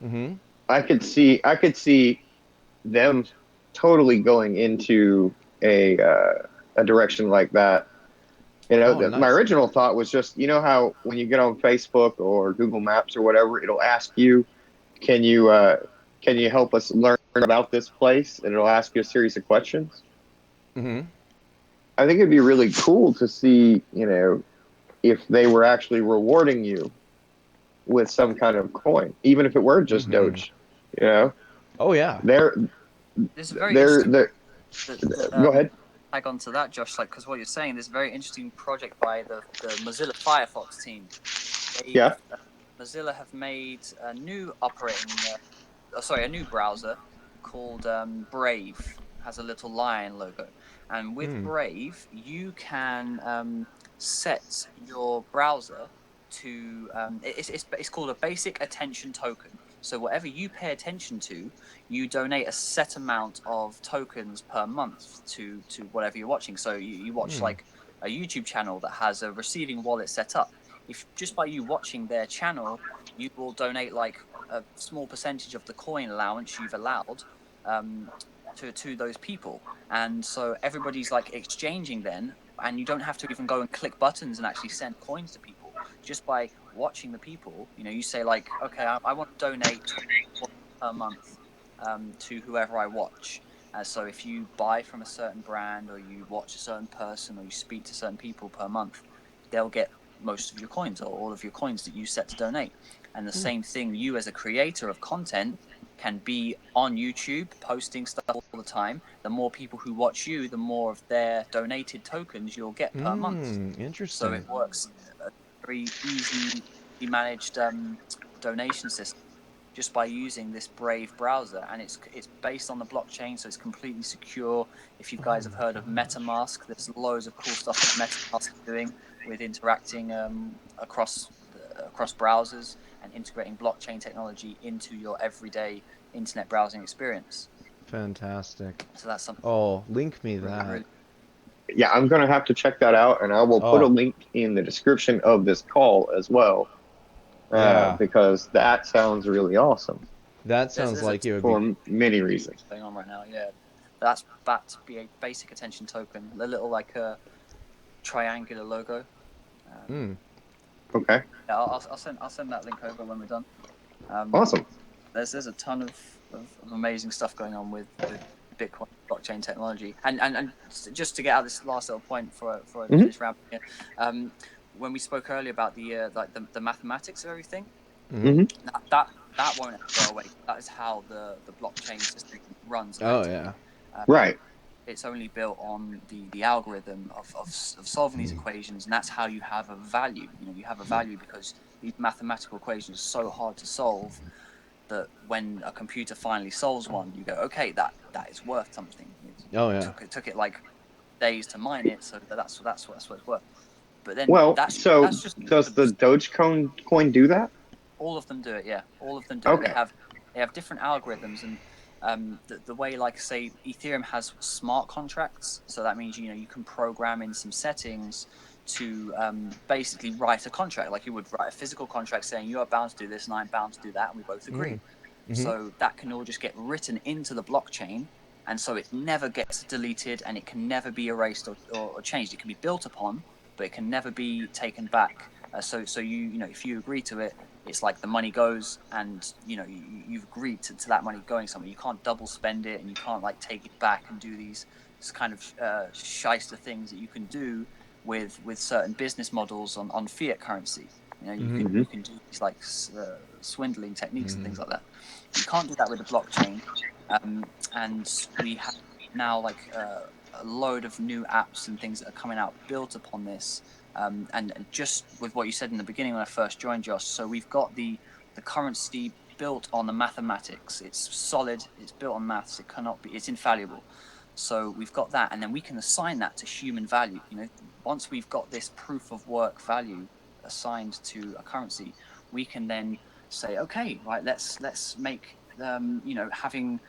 Speaker 1: Mm-hmm.
Speaker 3: I could see them totally going into a direction like that.
Speaker 1: Oh,
Speaker 3: My
Speaker 1: nice.
Speaker 3: original thought was just, how when you get on Facebook or Google Maps or whatever, it'll ask you, can you uh, can you help us learn about this place? And it'll ask you a series of questions.
Speaker 1: Mm-hmm.
Speaker 3: I think it'd be really cool to see, if they were actually rewarding you with some kind of coin, even if it were just
Speaker 1: Mm-hmm.
Speaker 3: Doge. You know,
Speaker 1: Oh yeah.
Speaker 3: they're
Speaker 4: This is very
Speaker 3: they're,
Speaker 4: interesting.
Speaker 3: they're
Speaker 4: That
Speaker 3: Go ahead.
Speaker 4: tag on to that, Josh. Like, because what you're saying, this very interesting project by the Mozilla Firefox team. They've
Speaker 3: Yeah.
Speaker 4: Mozilla have made a new a new browser called Brave. Has a little lion logo, and with
Speaker 1: Hmm.
Speaker 4: Brave, you can set your browser to it's called a basic attention token. So whatever you pay attention to, you donate a set amount of tokens per month to whatever you're watching. So you watch
Speaker 1: Hmm.
Speaker 4: like a YouTube channel that has a receiving wallet set up. If just by you watching their channel, you will donate like a small percentage of the coin allowance you've allowed um, to those people, and so everybody's like exchanging then, and you don't have to even go and click buttons and actually send coins to people. Just by watching the people, you say like, okay, I want to donate 20 per month to whoever I watch. So if you buy from a certain brand, or you watch a certain person, or you speak to certain people per month, they'll get most of your coins, or all of your coins that you set to donate. And the same thing, you as a creator of content can be on YouTube posting stuff all the time, the more people who watch you, the more of their donated tokens you'll get per month.
Speaker 1: Interesting.
Speaker 4: So it works a very easy managed donation system just by using this Brave browser, and it's based on the blockchain, so it's completely secure. If you guys have heard of MetaMask, there's loads of cool stuff that MetaMask is doing with interacting across browsers and integrating blockchain technology into your everyday internet browsing experience.
Speaker 1: Fantastic.
Speaker 4: So that's something.
Speaker 1: Oh, link me that.
Speaker 4: Really,
Speaker 3: Yeah, I'm going to have to check that out, and I will put a link in the description of this call as well.
Speaker 1: Yeah.
Speaker 3: Because that sounds really awesome.
Speaker 1: That sounds like it would
Speaker 3: for many reasons.
Speaker 4: Going on right now, yeah. That's to be a basic attention token, a little like a triangular logo.
Speaker 3: Okay.
Speaker 4: Yeah, I'll send that link over when we're done.
Speaker 3: Awesome.
Speaker 4: There's a ton of amazing stuff going on with Bitcoin blockchain technology, and just to get out this last little point for I finish wrapping here. When we spoke earlier about the mathematics of everything, that won't ever go away. That is how the blockchain system runs.
Speaker 1: Oh yeah.
Speaker 3: Right.
Speaker 4: It's only built on the algorithm of solving these equations, and that's how you have a value. You have a value because these mathematical equations are so hard to solve that when a computer finally solves one, you go, okay, that is worth something. It took it like days to mine it, so that's what it's worth. But then, that's just
Speaker 3: does the Dogecoin coin do that?
Speaker 4: All of them do it. Yeah, all of them do it. They have different algorithms, and the way, like, say, Ethereum has smart contracts, so that means you can program in some settings to basically write a contract, like you would write a physical contract saying you are bound to do this and I'm bound to do that, and we both agree. So that can all just get written into the blockchain, and so it never gets deleted and it can never be erased or changed. It can be built upon, but it can never be taken back. So you if you agree to it, it's like the money goes, and you've agreed to that money going somewhere. You can't double spend it, and you can't like take it back and do these kind of shyster things that you can do with certain business models on fiat currency. You can do these like swindling techniques and things like that. You can't do that with the blockchain, and we have now like a load of new apps and things that are coming out built upon this. And just with what you said in the beginning when I first joined, Josh, so we've got the currency built on the mathematics. It's solid, it's built on maths, it's infallible. So we've got that, and then we can assign that to human value. Once we've got this proof of work value assigned to a currency, we can then say, okay, right, let's make having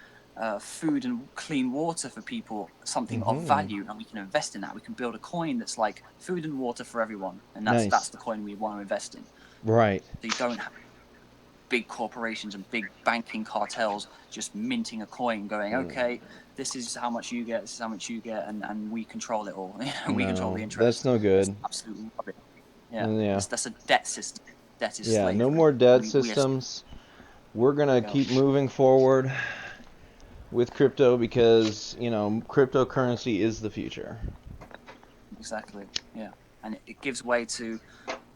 Speaker 4: food and clean water for people something of value, and we can invest in that. We can build a coin that's like food and water for everyone, and that's the coin we want to invest in.
Speaker 1: Right.
Speaker 4: So you don't have big corporations and big banking cartels just minting a coin going, okay, this is how much you get, this is how much you get, and we control it all. We control the interest.
Speaker 1: That's no good.
Speaker 4: That's absolutely rubbish. Yeah. That's a debt system. Debt is slavery.
Speaker 1: No more debt systems. We're gonna keep moving forward with crypto because cryptocurrency is the future.
Speaker 4: Exactly. Yeah, and it gives way to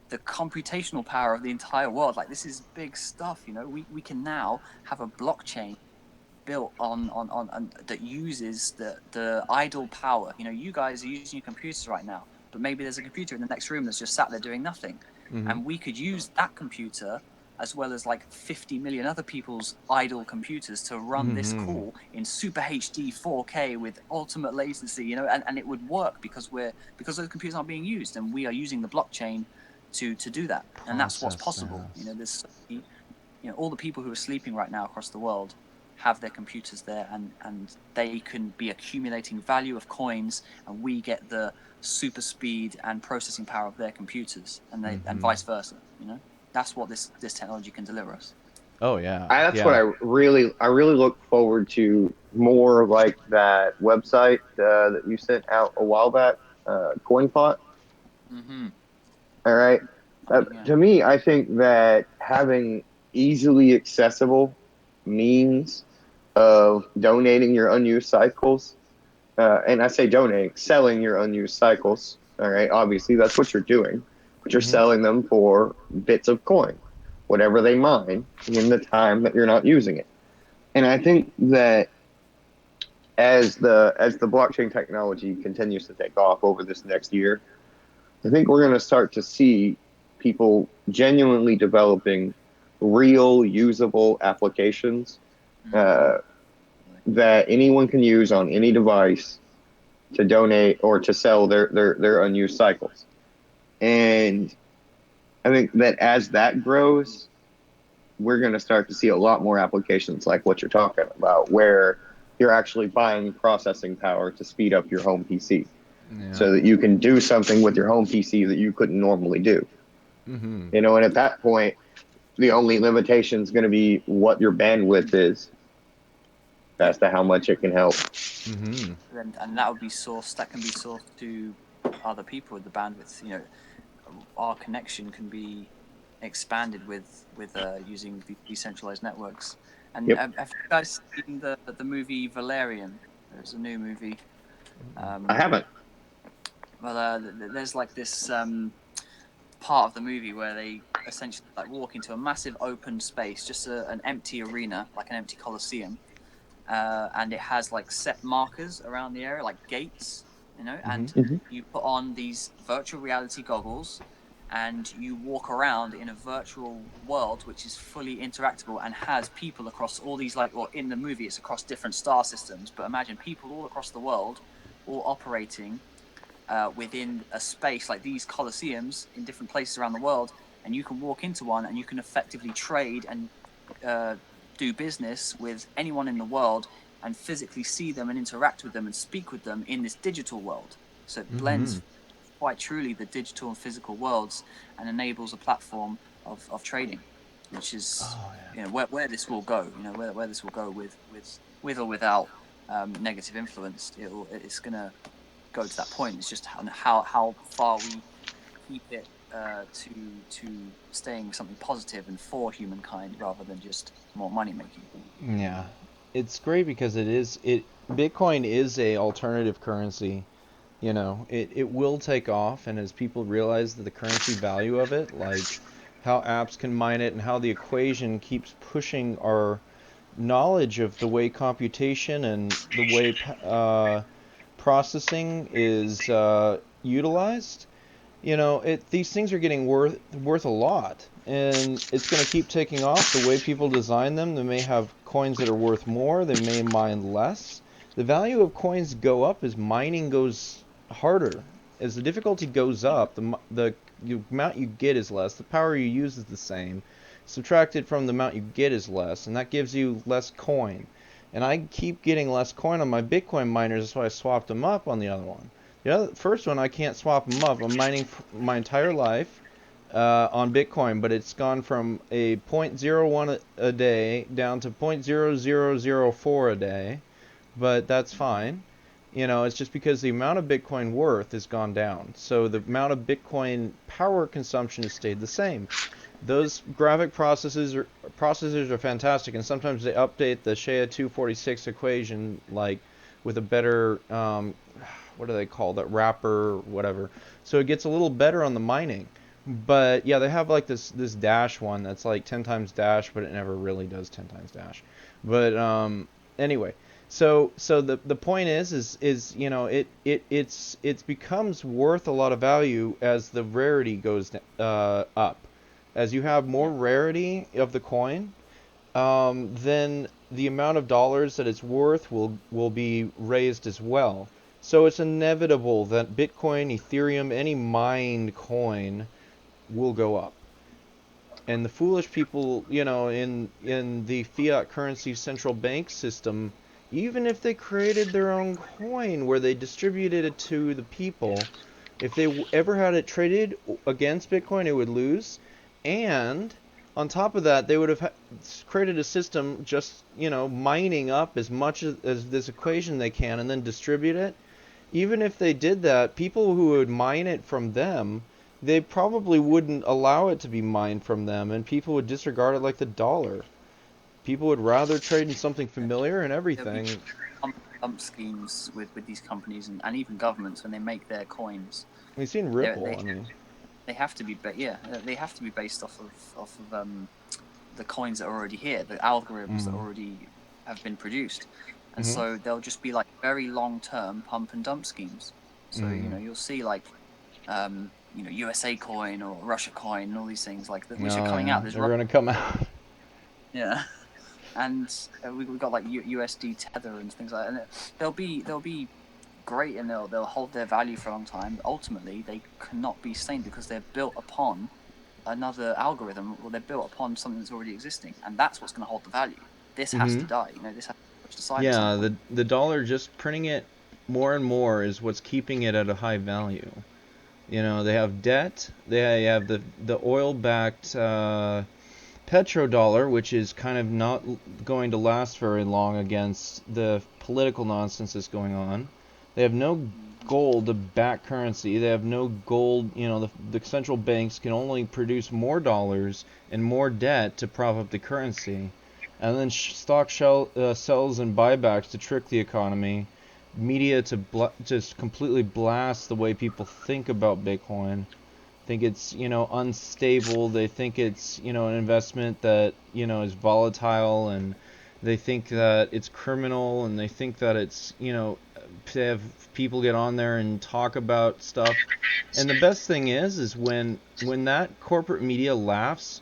Speaker 4: the computational power of the entire world. Like, this is big stuff. We can now have a blockchain built on that uses the idle power. You guys are using your computers right now, but maybe there's a computer in the next room that's just sat there doing nothing, and we could use that computer as well as like 50 million other people's idle computers to run this call in super HD 4K with ultimate latency, and it would work because those computers aren't being used, and we are using the blockchain to do that. And that's what's possible. There's all the people who are sleeping right now across the world have their computers there, and they can be accumulating value of coins, and we get the super speed and processing power of their computers, and and vice versa. That's what this technology can deliver us.
Speaker 1: Oh yeah.
Speaker 3: That's what I really look forward to, more like that website that you sent out a while back, CoinPot. All right. To me, I think that having easily accessible means of donating your unused cycles, and I say donating, selling your unused cycles. All right. Obviously, that's what you're doing, but you're selling them for bits of coin, whatever they mine in the time that you're not using it. And I think that as the blockchain technology continues to take off over this next year, I think we're going to start to see people genuinely developing real usable applications uh, that anyone can use on any device to donate or to sell their unused cycles. And I think that as that grows, we're going to start to see a lot more applications like what you're talking about, where you're actually buying processing power to speed up your home PC
Speaker 1: Yeah.
Speaker 3: so that you can do something with your home PC that you couldn't normally do.
Speaker 1: Mm-hmm.
Speaker 3: And at that point, the only limitation is going to be what your bandwidth is as to how much it can help.
Speaker 1: Mm-hmm.
Speaker 4: And that would be sourced. That can be sourced to other people with the bandwidth. Our connection can be expanded with using decentralized networks. And
Speaker 3: Yep.
Speaker 4: have you guys seen the movie Valerian? There's a new movie.
Speaker 3: I haven't.
Speaker 4: Well, there's like this part of the movie where they essentially like walk into a massive open space, just an empty arena, like an empty coliseum, and it has like set markers around the area, like gates,
Speaker 1: Mm-hmm.
Speaker 4: and
Speaker 3: Mm-hmm.
Speaker 4: you put on these virtual reality goggles and you walk around in a virtual world which is fully interactable and has people across all these in the movie it's across different star systems, but imagine people all across the world all operating within a space like these coliseums in different places around the world, and you can walk into one and you can effectively trade and uh, do business with anyone in the world and physically see them and interact with them and speak with them in this digital world. So it
Speaker 1: Mm-hmm.
Speaker 4: blends quite truly the digital and physical worlds and enables a platform of trading, which is
Speaker 1: Oh yeah.
Speaker 4: where this will go. Where this will go with or without negative influence. It's gonna go to that point. It's just how far we keep it to staying something positive and for humankind rather than just more money making.
Speaker 1: Yeah. It's great because it Bitcoin is a alternative currency. It will take off, and as people realize that the currency value of it, like how apps can mine it and how the equation keeps pushing our knowledge of the way computation and the way processing is utilized, these things are getting worth a lot, and it's going to keep taking off. The way people design them, they may have coins that are worth more, they may mine less. The value of coins go up as mining goes harder. As the difficulty goes up, the amount you get is less. The power you use is the same. Subtracted from the amount you get is less, and that gives you less coin. And I keep getting less coin on my Bitcoin miners, that's why I swapped them up on the other one. The first one I can't swap them up. I'm mining my entire life on Bitcoin, but it's gone from a 0.01 a day down to 0.0004 a day. But that's fine. It's just because the amount of Bitcoin worth has gone down. So the amount of Bitcoin power consumption has stayed the same. Those graphic processors are fantastic, and sometimes they update the SHA-246 equation like with a better what do they call that, wrapper, whatever. So it gets a little better on the mining. But yeah, they have like this dash one that's like 10 times dash, but it never really does 10 times dash. But anyway, so the point is it becomes worth a lot of value as the rarity goes up. As you have more rarity of the coin, then the amount of dollars that it's worth will be raised as well. So it's inevitable that Bitcoin, Ethereum, any mined coin will go up. And the foolish people, in the fiat currency central bank system, even if they created their own coin where they distributed it to the people, if they ever had it traded against Bitcoin, it would lose. And on top of that, they would have created a system just, mining up as much as this equation they can and then distribute it. Even if they did that, people who would mine it from them, they probably wouldn't allow it to be mined from them, and people would disregard it like the dollar. People would rather trade in something familiar and
Speaker 4: There'll be
Speaker 1: everything.
Speaker 4: pump schemes with these companies and even governments when they make their coins.
Speaker 1: We've seen
Speaker 4: They
Speaker 1: Ripple,
Speaker 4: they
Speaker 1: I mean.
Speaker 4: they have to be they have to be based off of the coins that are already here, the algorithms that are
Speaker 1: Mm.
Speaker 4: already have been produced, and
Speaker 1: Mhm.
Speaker 4: so they'll just be like very long-term pump and dump schemes. So you'll see like USA coin or Russia coin and all these things like that, which are
Speaker 1: Oh
Speaker 4: coming
Speaker 1: yeah,
Speaker 4: out. There's
Speaker 1: they're gonna come out.
Speaker 4: yeah, and we've got like USD Tether and things like that. And they'll be great and they'll hold their value for a long time. But ultimately, they cannot be sustained because they're built upon another algorithm, or they're built upon something that's already existing, and that's what's going to hold the value. This has to
Speaker 1: Mhm.
Speaker 4: die. This has to push aside at some
Speaker 1: Yeah,
Speaker 4: point.
Speaker 1: the dollar just printing it more and more is what's keeping it at a high value. They have debt. They have the oil-backed petrodollar, which is kind of not going to last very long against the political nonsense that's going on. They have no gold to back currency. They have no gold. The central banks can only produce more dollars and more debt to prop up the currency. And then stock sells and buybacks to trick the economy. Media to just completely blast the way people think about Bitcoin. Think it's unstable. They think it's an investment that is volatile, and they think that it's criminal, and they think that it's to have people get on there and talk about stuff. And the best thing is when that corporate media laughs,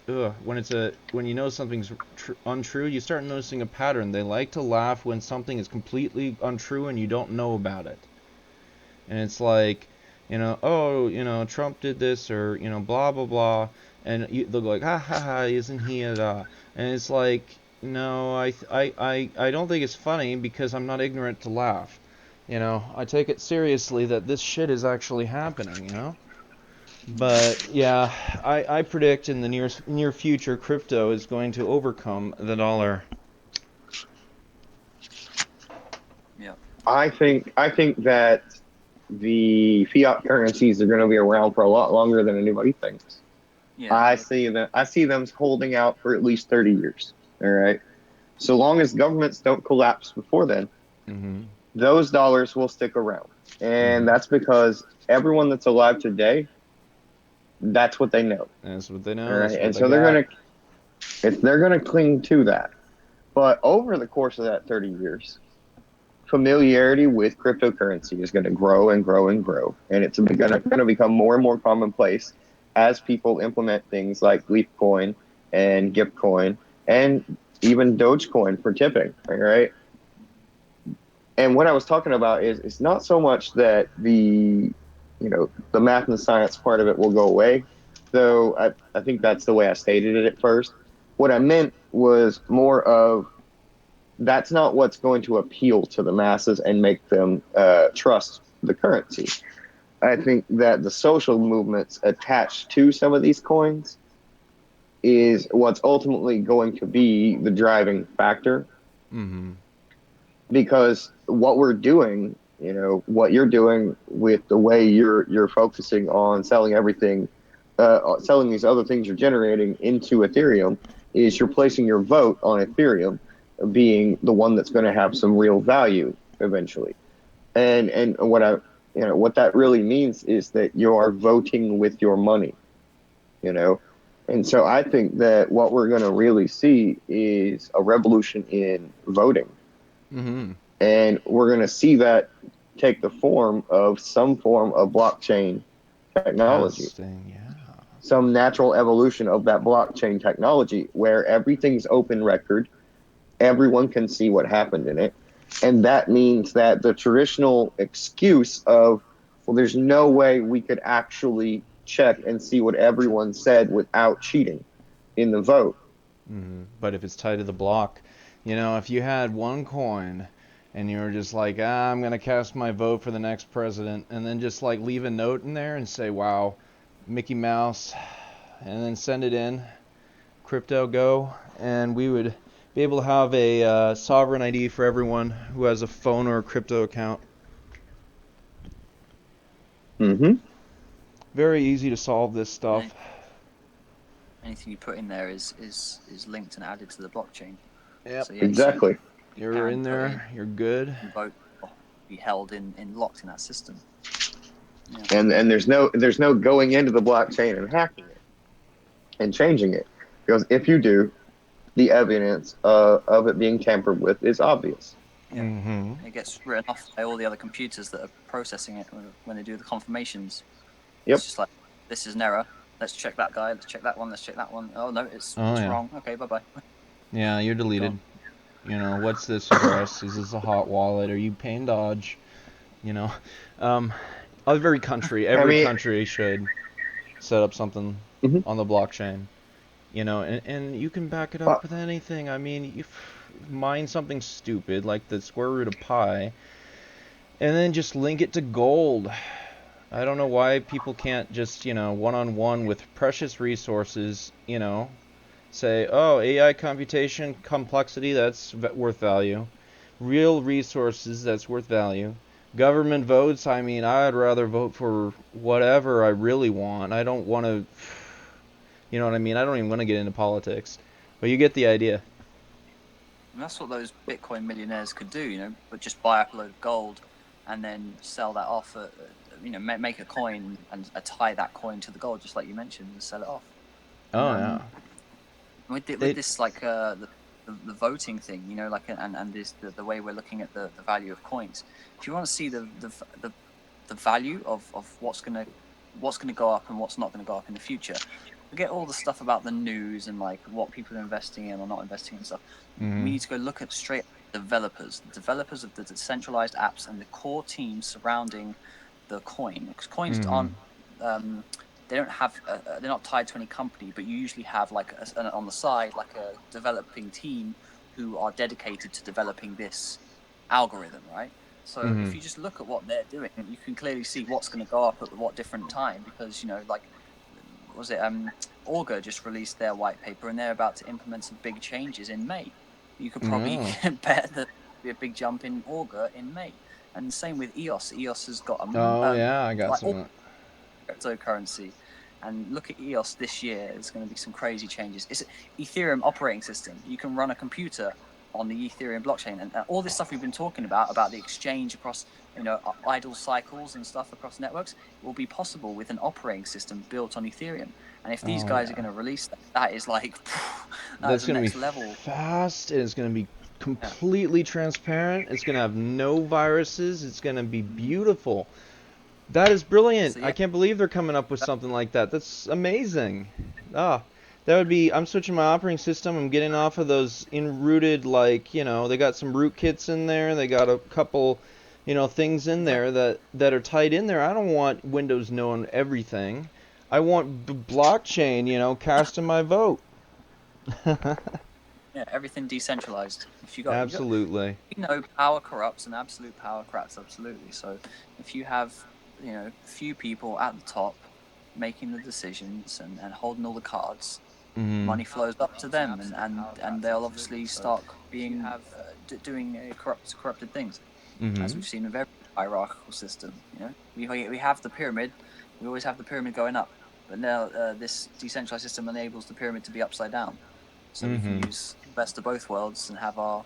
Speaker 1: when something's untrue, you start noticing a pattern. They like to laugh when something is completely untrue and you don't know about it. And it's like, oh, Trump did this, or blah blah blah, and they'll go like, ha ha ha, isn't he and it's like, no, I don't think it's funny because I'm not ignorant to laugh. I take it seriously that this shit is actually happening. But yeah, I predict in the near future, crypto is going to overcome the dollar.
Speaker 4: Yeah.
Speaker 3: I think that the fiat currencies are going to be around for a lot longer than anybody thinks.
Speaker 4: Yeah.
Speaker 3: I see them holding out for at least 30 years. All right. So long as governments don't collapse before then,
Speaker 1: Mhm.
Speaker 3: those dollars will stick around. And
Speaker 1: Mhm.
Speaker 3: that's because everyone that's alive today, that's what they know.
Speaker 1: That's what they
Speaker 3: All
Speaker 1: know. That's
Speaker 3: right.
Speaker 1: what
Speaker 3: And
Speaker 1: they
Speaker 3: so
Speaker 1: got.
Speaker 3: they're going to cling to that. But over the course of that 30 years, familiarity with cryptocurrency is going to grow and grow and grow. And it's going to become more and more commonplace as people implement things like Leaf Coin and Gipcoin and even Dogecoin for tipping. All right. And what I was talking about is it's not so much that the math and the science part of it will go away, though I think that's the way I stated it at first. What I meant was more of that's not what's going to appeal to the masses and make them trust the currency. I think that the social movements attached to some of these coins is what's ultimately going to be the driving factor,
Speaker 1: Mhm.
Speaker 3: because what we're doing, what you're doing with the way you're focusing on selling everything, selling these other things you're generating into Ethereum, is you're placing your vote on Ethereum being the one that's going to have some real value eventually. And what that really means is that you are voting with your money, you know. And so I think that what we're going to really see is a revolution in voting,
Speaker 1: Mhm.
Speaker 3: and we're going to see that take the form of some form of blockchain technology,
Speaker 1: Testing. Yeah.
Speaker 3: some natural evolution of that blockchain technology where everything's open record, everyone can see what happened in it. And that means that the traditional excuse of, well, there's no way we could actually check and see what everyone said without cheating in the vote.
Speaker 1: But if it's tied to the block, if you had one coin and you were just like, I'm gonna cast my vote for the next president, and then just like leave a note in there and say, wow, Mickey Mouse, and then send it in, crypto go, and we would be able to have a sovereign ID for everyone who has a phone or a crypto account.
Speaker 3: Mm-hmm.
Speaker 1: Very easy to solve this
Speaker 4: And
Speaker 1: stuff.
Speaker 4: anything you put in there is linked and added to the blockchain.
Speaker 1: Yep.
Speaker 4: So yeah, you
Speaker 3: Exactly.
Speaker 1: You're
Speaker 4: can
Speaker 1: in
Speaker 4: put in
Speaker 1: there. You're good.
Speaker 4: and vote or be held in locked in that system. Yeah.
Speaker 3: And there's no going into the blockchain and hacking it and changing it, because if you do, the evidence of it being tampered with is obvious.
Speaker 4: Yeah.
Speaker 1: Mm-hmm.
Speaker 4: It gets written off by all the other computers that are processing it when they do the confirmations.
Speaker 3: Yep.
Speaker 4: It's just like, this is an error. Let's check that guy. Let's check that one. Let's check that one. Oh no, it's
Speaker 1: Oh yeah.
Speaker 4: wrong. Okay, bye bye.
Speaker 1: Yeah, you're deleted. You know, what's this address? Is this a hot wallet? Are you paying Dodge? You know, um, every
Speaker 3: I mean,
Speaker 1: country should set up something
Speaker 3: mhm.
Speaker 1: on the blockchain. You know, and you can back it up
Speaker 3: Well,
Speaker 1: with anything. I mean, you mine something stupid like the square root of pi, and then just link it to gold. I don't know why people can't just, you know, one-on-one with precious resources, you know, say, oh, AI computation complexity, that's worth value. Real resources, that's worth value. Government votes, I mean, I'd rather vote for whatever I really want. I don't want to, you know what I mean? I don't even want to get into politics. But you get the idea.
Speaker 4: And that's what those Bitcoin millionaires could do, you know, but just buy up a load of gold and then sell that off, you know, make a coin and tie that coin to the gold, just like you mentioned, and sell it off. And
Speaker 1: Oh, yeah.
Speaker 4: with
Speaker 1: They,
Speaker 4: this like the voting thing, you know, like and this the way we're looking at the value of coins. If you want to see the value of what's gonna go up and what's not gonna go up in the future, forget all the stuff about the news and like what people are investing in or not investing in stuff. We need to go look at straight the developers of the decentralized apps and the core teams surrounding the coin, because coins aren't they don't have they're not tied to any company, but you usually have like on the side like a developing team who are dedicated to developing this algorithm, right? So if you just look at what they're doing, you can clearly see what's going to go up at what different time, because you know, like, was it Augur just released their white paper and they're about to implement some big changes in May. You could probably bet that there'll be a big jump in Augur in May, and same with EOS. EOS has got
Speaker 1: oh, yeah, I got
Speaker 4: like all
Speaker 1: some.
Speaker 4: cryptocurrency. And look at EOS this year. There's going to be some crazy changes. It's Ethereum operating system. You can run a computer on the Ethereum blockchain, and all this stuff we've been talking about the exchange across, you know, idle cycles and stuff across networks, will be possible with an operating system built on Ethereum. And if these
Speaker 1: Oh,
Speaker 4: guys
Speaker 1: yeah.
Speaker 4: are going to release that, that is like that is
Speaker 1: That's
Speaker 4: the
Speaker 1: going to be
Speaker 4: next level.
Speaker 1: fast. It's going to be
Speaker 4: Yeah.
Speaker 1: completely transparent. It's going to have no viruses. It's going to be beautiful. That is brilliant.
Speaker 4: So
Speaker 1: I
Speaker 4: yeah,
Speaker 1: can't believe they're coming up with something like that. That's amazing. Ah, that would be. I'm switching my operating system. I'm getting off of those enrooted, like, you know, they got some rootkits in there. They got a couple, you know, things in there that are tied in there. I don't want Windows knowing everything. I want blockchain, you know, casting my vote.
Speaker 4: yeah, everything decentralized. If you got
Speaker 1: Absolutely.
Speaker 4: you know, power corrupts and absolute power corrupts absolutely. So if you have, you know, a few people at the top making the decisions and holding all the cards, money flows up to them, and they'll obviously start being doing corrupted things, as we've seen with every hierarchical system. You know, we have the pyramid, we always have the pyramid going up, but now this decentralized system enables the pyramid to be upside down, so we can use the best of both worlds and have our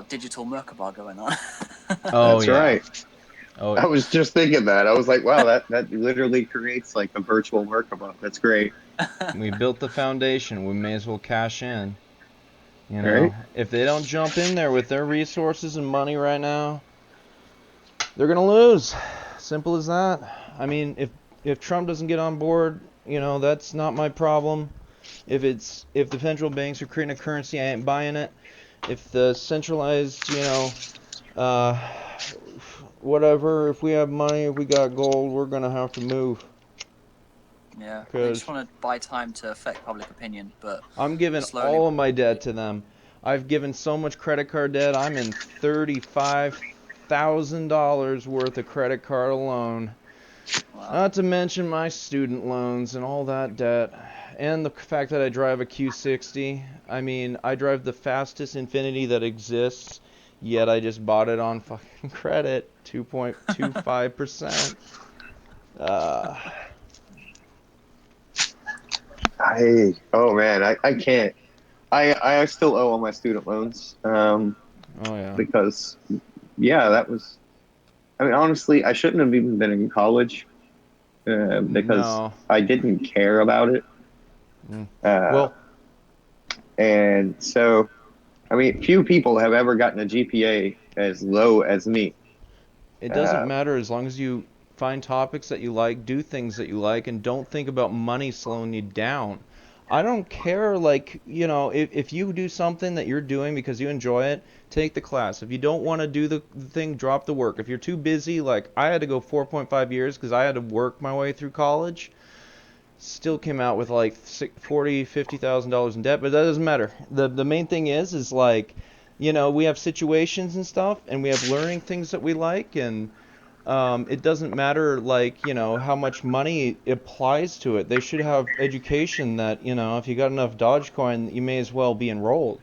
Speaker 4: digital Merkaba going on.
Speaker 1: Oh
Speaker 3: That's
Speaker 1: yeah.
Speaker 3: right.
Speaker 1: Oh,
Speaker 3: I was just thinking that. I was like, wow, that literally creates like a virtual Merkaba. That's great.
Speaker 1: we built the foundation. We may as well cash in. You
Speaker 3: Right?
Speaker 1: know, if they don't jump in there with their resources and money right now, they're gonna lose. Simple as that. I mean, if Trump doesn't get on board, you know, that's not my problem. If the central banks are creating a currency, I ain't buying it. If the centralized, you know, uh, whatever, if we have money, if we got gold, we're gonna have to move.
Speaker 4: Yeah, they just
Speaker 1: Cause
Speaker 4: want to buy time to affect public opinion, but
Speaker 1: I'm giving
Speaker 4: slowly.
Speaker 1: all of my debt to them. I've given so much credit card debt. I'm in $35,000 worth of credit card alone.
Speaker 4: Wow.
Speaker 1: Not to mention my student loans and all that debt. And the fact that I drive a Q60. I mean, I drive the fastest Infinity that exists, yet I just bought it on fucking credit. 2.25%. Uh,
Speaker 3: Oh man, I can't. I still owe all my student loans.
Speaker 1: oh yeah.
Speaker 3: Because yeah, that was. I mean, honestly, I shouldn't have even been in college because
Speaker 1: No.
Speaker 3: I didn't care about it.
Speaker 1: Mm.
Speaker 3: Uh,
Speaker 1: Well,
Speaker 3: And so, I mean, few people have ever gotten a GPA as low as me.
Speaker 1: It doesn't
Speaker 3: Uh,
Speaker 1: matter as long as you find topics that you like, do things that you like, and don't think about money slowing you down. I don't care, like, if you do something that you're doing because you enjoy it, take the class. If you don't want to do the thing, drop the work. If you're too busy, like, I had to go 4.5 years because I had to work my way through college. Still came out with like $40,000, $50,000 in debt, but that doesn't matter. The main thing is like, we have situations and stuff, and we have learning things that we like, and it doesn't matter like, how much money applies to it. They should have education that, if you got enough Dogecoin, you may as well be enrolled.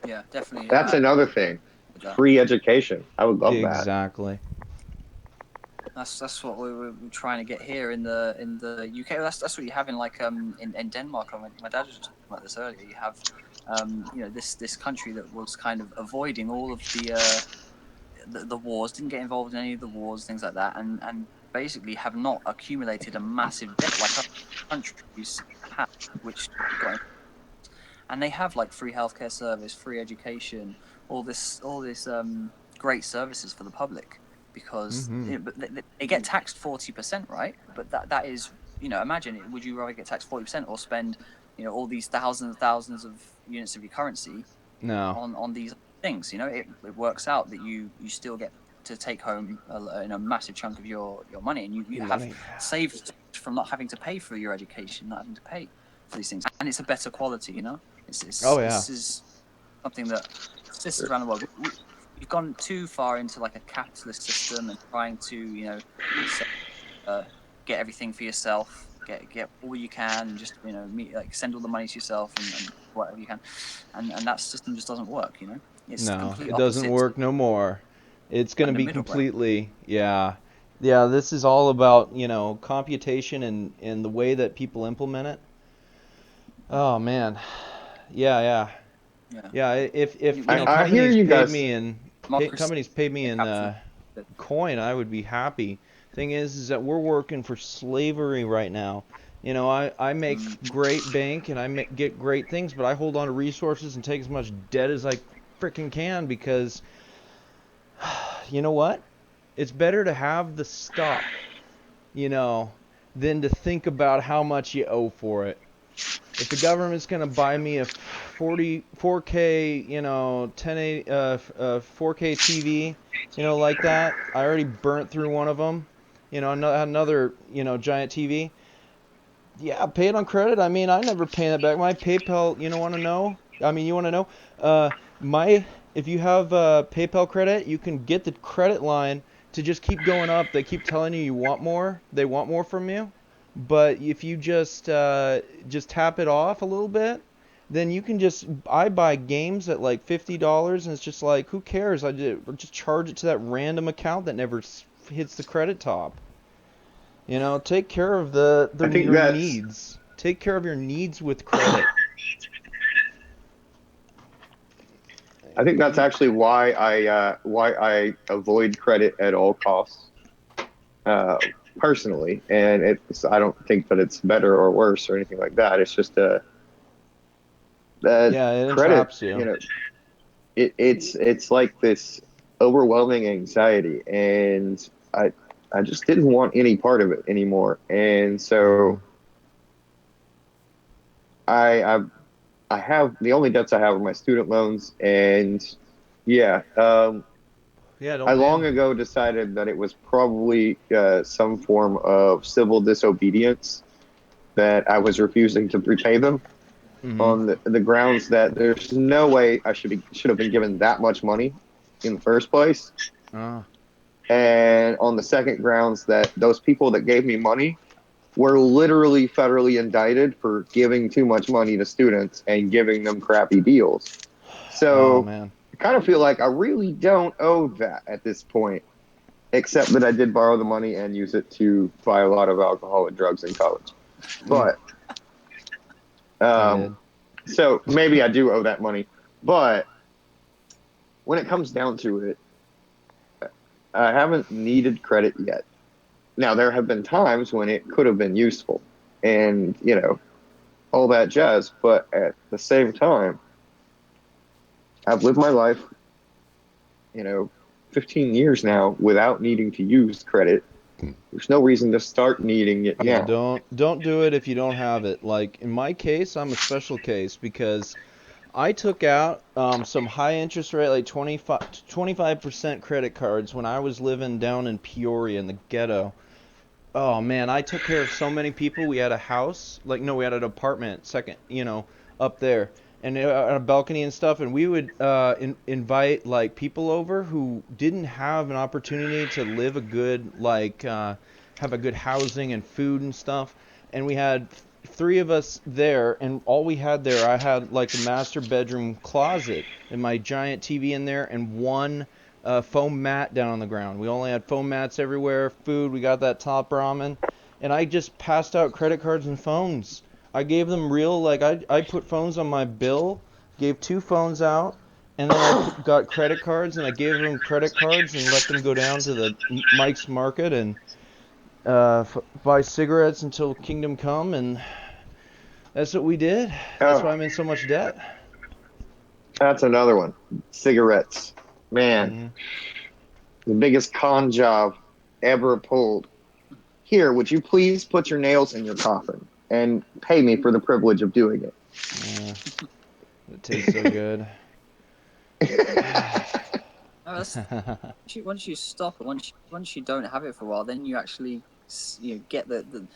Speaker 4: Yeah, definitely.
Speaker 3: that's another thing.
Speaker 4: With that.
Speaker 3: Free education. I would love that.
Speaker 1: Exactly.
Speaker 4: That's what we're trying to get here in the UK. That's what you have in like in Denmark. My dad was just talking about this earlier. You have this country that was kind of avoiding all of the wars, didn't get involved in any of the wars, things like that, and basically have not accumulated a massive debt like other countries have, which got, and they have like free healthcare service, free education, all this great services for the public because
Speaker 1: Hmm.
Speaker 4: but they get taxed 40%, right? But that is, imagine, would you rather get taxed 40% or spend all these thousands of units of your currency
Speaker 1: No.
Speaker 4: on these things? It works out that you still get to take home a massive chunk of your money, and you
Speaker 1: Your
Speaker 4: have
Speaker 1: money.
Speaker 4: saved from not having to pay for your education, not having to pay for these things, and it's a better quality.
Speaker 1: Oh yeah.
Speaker 4: This is something that exists around the world. We've gone too far into like a capitalist system and trying to say, get everything for yourself, get all you can, and just send all the money to yourself and whatever you can, and that system just doesn't work. It's the
Speaker 1: No,
Speaker 4: complete
Speaker 1: it doesn't
Speaker 4: opposite to
Speaker 1: work no more. It's going to
Speaker 4: the
Speaker 1: be
Speaker 4: middle ground.
Speaker 1: completely, yeah. Yeah, this is all about, computation and the way that people implement it. Oh man. Yeah, yeah.
Speaker 4: Yeah,
Speaker 1: Yeah, if
Speaker 4: we need
Speaker 3: I hear
Speaker 1: companies
Speaker 3: you
Speaker 1: paid
Speaker 3: guys.
Speaker 1: me in
Speaker 4: democracy
Speaker 1: companies paid me
Speaker 4: and
Speaker 1: in
Speaker 4: capitalism.
Speaker 1: coin, I would be happy. Thing is that we're working for slavery right now. I make
Speaker 4: Mm,
Speaker 1: great bank and get great things, but I hold on to resources and take as much debt as I freaking can because you know what? It's better to have the stuff, you know, than to think about how much you owe for it. If the government's gonna buy me a 4K, 4K TV, like that, I already burnt through one of them. Another, giant TV. Yeah, pay it on credit. I mean, I never pay that back. My PayPal, want to know? I mean, you want to know? My If you have PayPal credit, you can get the credit line to just keep going up. They keep telling you want more. They want more from you. But if you just tap it off a little bit, then you can I buy games at like $50, and it's just like, who cares? Just charge it to that random account that never hits the credit top. Take care of
Speaker 3: I think
Speaker 1: your
Speaker 3: that's
Speaker 1: needs. Take care of your needs with credit.
Speaker 3: I think that's
Speaker 1: You,
Speaker 3: actually why I avoid credit at all costs, uh, personally. And I don't think that it's better or worse or anything like that. It's just
Speaker 1: yeah, it
Speaker 3: credit.
Speaker 1: entraps you.
Speaker 3: It's like this overwhelming anxiety, and I just didn't want any part of it anymore. And
Speaker 1: Hmm.
Speaker 3: so I I I have the only debts I have are my student loans, and yeah,
Speaker 1: Yeah,
Speaker 3: I
Speaker 1: don't pay
Speaker 3: long
Speaker 1: them.
Speaker 3: ago decided that it was probably some form of civil disobedience that I was refusing to repay them
Speaker 1: Hmm.
Speaker 3: on the grounds that there's no way I should have been given that much money in the first place,
Speaker 1: Ah.
Speaker 3: and on the second grounds that those people that gave me money were literally federally indicted for giving too much money to students and giving them crappy deals.
Speaker 1: Oh
Speaker 3: So
Speaker 1: man.
Speaker 3: I kind of feel like I really don't owe that at this point, except that I did borrow the money and use it to buy a lot of alcohol and drugs in college.
Speaker 1: Mm,
Speaker 3: But
Speaker 1: I
Speaker 3: um,
Speaker 1: did.
Speaker 3: so maybe I do owe that money. But when it comes down to it, I haven't needed credit yet. Now, there have been times when it could have been useful. And, all that jazz. But at the same time, I've lived my life, 15 years now without needing to use credit. There's no reason to start needing it
Speaker 1: Yeah,
Speaker 3: now.
Speaker 1: don't do it if you don't have it. Like in my case, I'm a special case because I took out some high interest rate, like 25% credit cards when I was living down in Peoria in the ghetto. Oh man, I took care of so many people. We had a house, like no, we had an apartment, second, up there, and a balcony and stuff. And we would invite like people over who didn't have an opportunity to live a good have a good housing and food and stuff. And we had three of us there, and all we had there, I had like the master bedroom closet and my giant TV in there, and one foam mat down on the ground. We only had foam mats everywhere, food, we got that top ramen, and I just passed out credit cards and phones. I gave them real, like, I put phones on my bill, gave two phones out, and then got credit cards, and I gave them credit cards and let them go down to the Mike's Market and buy cigarettes until Kingdom Come, and that's what we did. That's why
Speaker 3: Oh,
Speaker 1: I'm in so much debt.
Speaker 3: that's another one. Cigarettes. Man,
Speaker 1: Hmm.
Speaker 3: the biggest con job ever pulled. Here, would you please put your nails in your coffin and pay me for the privilege of doing
Speaker 1: Yeah, it tastes so good.
Speaker 3: it?
Speaker 4: No, that's once you stop it, once you don't have it for a while, then you actually get the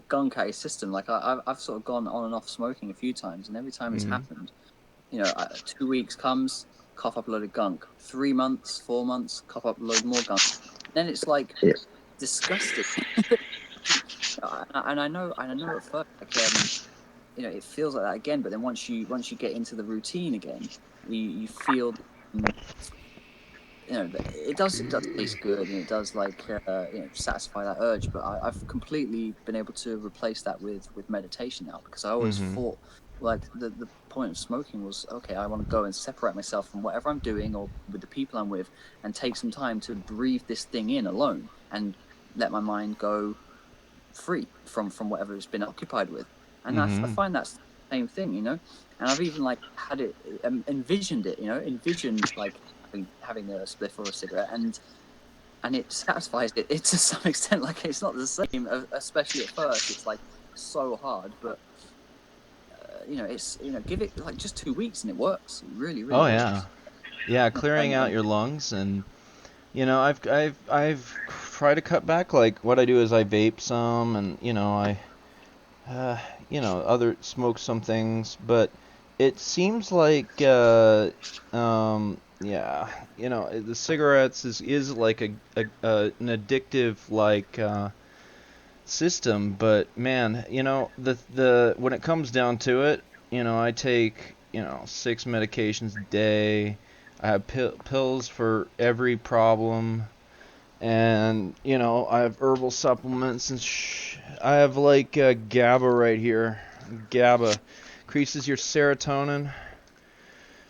Speaker 4: gunk out of your system. Like I've sort of gone on and off smoking a few times, and every time it's
Speaker 1: Hmm.
Speaker 4: happened, 2 weeks comes, cough up a load of gunk. 3 months, 4 months, cough up a load more gunk. Then it's like
Speaker 3: Yeah.
Speaker 4: disgusting. And I know at first, like it feels like that again. But then once you get into the routine again, you feel. It does taste good, and it does satisfy that urge. But I've completely been able to replace that with meditation now, because I always
Speaker 1: Hmm.
Speaker 4: thought like the point of smoking was, okay, I want to go and separate myself from whatever I'm doing or with the people I'm with, and take some time to breathe this thing in alone and let my mind go free from whatever it's been occupied with. And I
Speaker 1: Hmm.
Speaker 4: find that's the same thing, and I've even like had it, envisioned it, envisioned like having a spliff or a cigarette, and it satisfies it to some extent. Like, it's not the same, especially at first. It's like so hard, but it's give it like just 2 weeks and it works. It really, really
Speaker 1: Oh yeah,
Speaker 4: works.
Speaker 1: yeah.
Speaker 4: Yeah,
Speaker 1: Clearing out your lungs, and I've tried to cut back. Like what I do is I vape some, and I uh, other smoke some things, but it seems like yeah, the cigarettes is like an addictive like system, but man, the when it comes down to it, I take, 6 medications a day. I have pills for every problem, and I have herbal supplements and I have like GABA right here. GABA increases your serotonin.